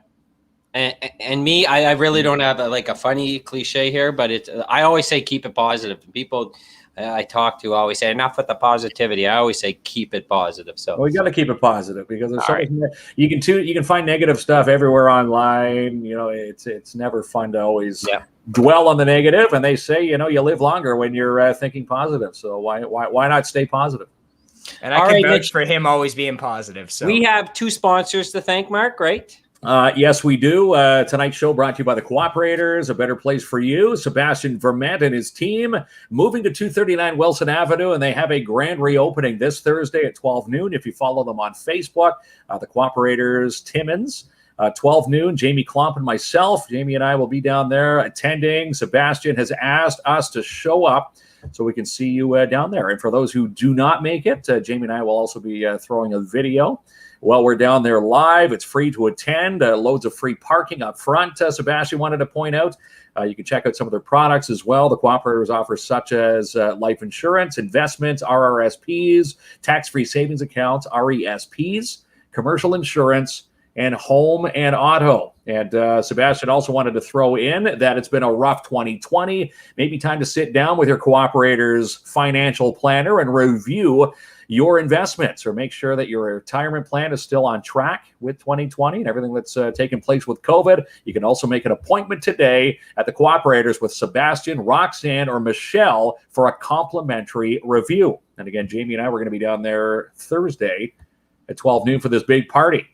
And me, I really don't have a funny cliche here, but I always say keep it positive. People I talk to always say enough with the positivity. I always say keep it positive. So Well, we got to keep it positive because there's you can find negative stuff everywhere online. It's never fun to always dwell on the negative. And they say you live longer when you're thinking positive. So why not stay positive? And I can vouch for him always being positive. So we have 2 sponsors to thank, Mark, right? Yes, we do. Tonight's show brought to you by the Cooperators, a better place for you. Sebastian Vermette and his team moving to 239 Wilson Avenue, and they have a grand reopening this Thursday at 12 noon. If you follow them on Facebook, the Cooperators Timmins, 12 noon, Jamie Klomp and myself. Jamie and I will be down there attending. Sebastian has asked us to show up so we can see you down there. And for those who do not make it, Jamie and I will also be throwing a video. Well, we're down there live. It's free to attend. Loads of free parking up front. Sebastian wanted to point out. You can check out some of their products as well. The Cooperators offer such as life insurance, investments, RRSPs, tax-free savings accounts, RESPs, commercial insurance, and home and auto. And Sebastian also wanted to throw in that it's been a rough 2020. Maybe time to sit down with your Cooperators financial planner and review your investments, or make sure that your retirement plan is still on track with 2020 and everything that's taken place with COVID. You can also make an appointment today at the Cooperators with Sebastian, Roxanne, or Michelle for a complimentary review. And again, Jamie and I were going to be down there Thursday at 12 noon for this big party.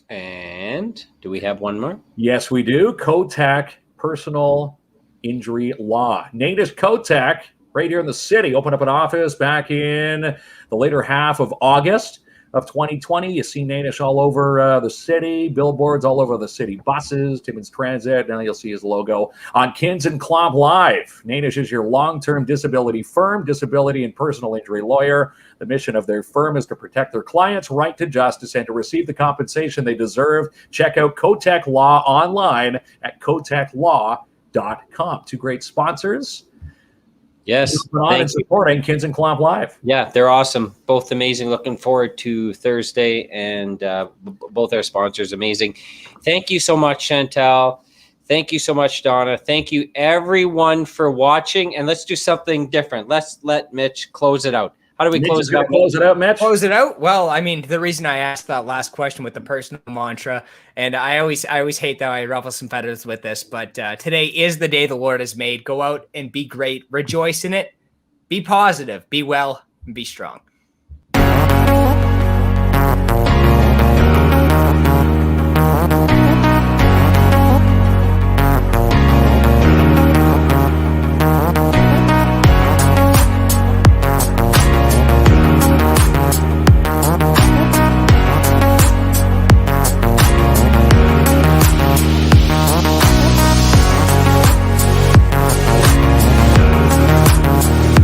And do we have one more? Yes, we do. Kotak Personal Injury Law. Natish Kotak, right here in the city, opened up an office back in the later half of August of 2020. You see Natish all over the city, billboards all over the city, buses, Timmins Transit. Now you'll see his logo on KINZ and KLOMP Live. Natish is your long-term disability firm, disability and personal injury lawyer. The mission of their firm is to protect their clients' right to justice and to receive the compensation they deserve. Check out Kotak Law online at kotaklaw.com. 2 great sponsors. Yes. On and supporting KINZ and KLOMP Live. Yeah, they're awesome. Both amazing. Looking forward to Thursday, and both our sponsors amazing. Thank you so much, Chantal. Thank you so much, Donna. Thank you, everyone, for watching. And let's do something different. Let's let Mitch close it out. How do we close it out? Close it out, Mitch? Close it out? Well, I mean, the reason I asked that last question with the personal mantra, and I always hate that I ruffle some feathers with this, but today is the day the Lord has made. Go out and be great. Rejoice in it. Be positive. Be well. And be strong.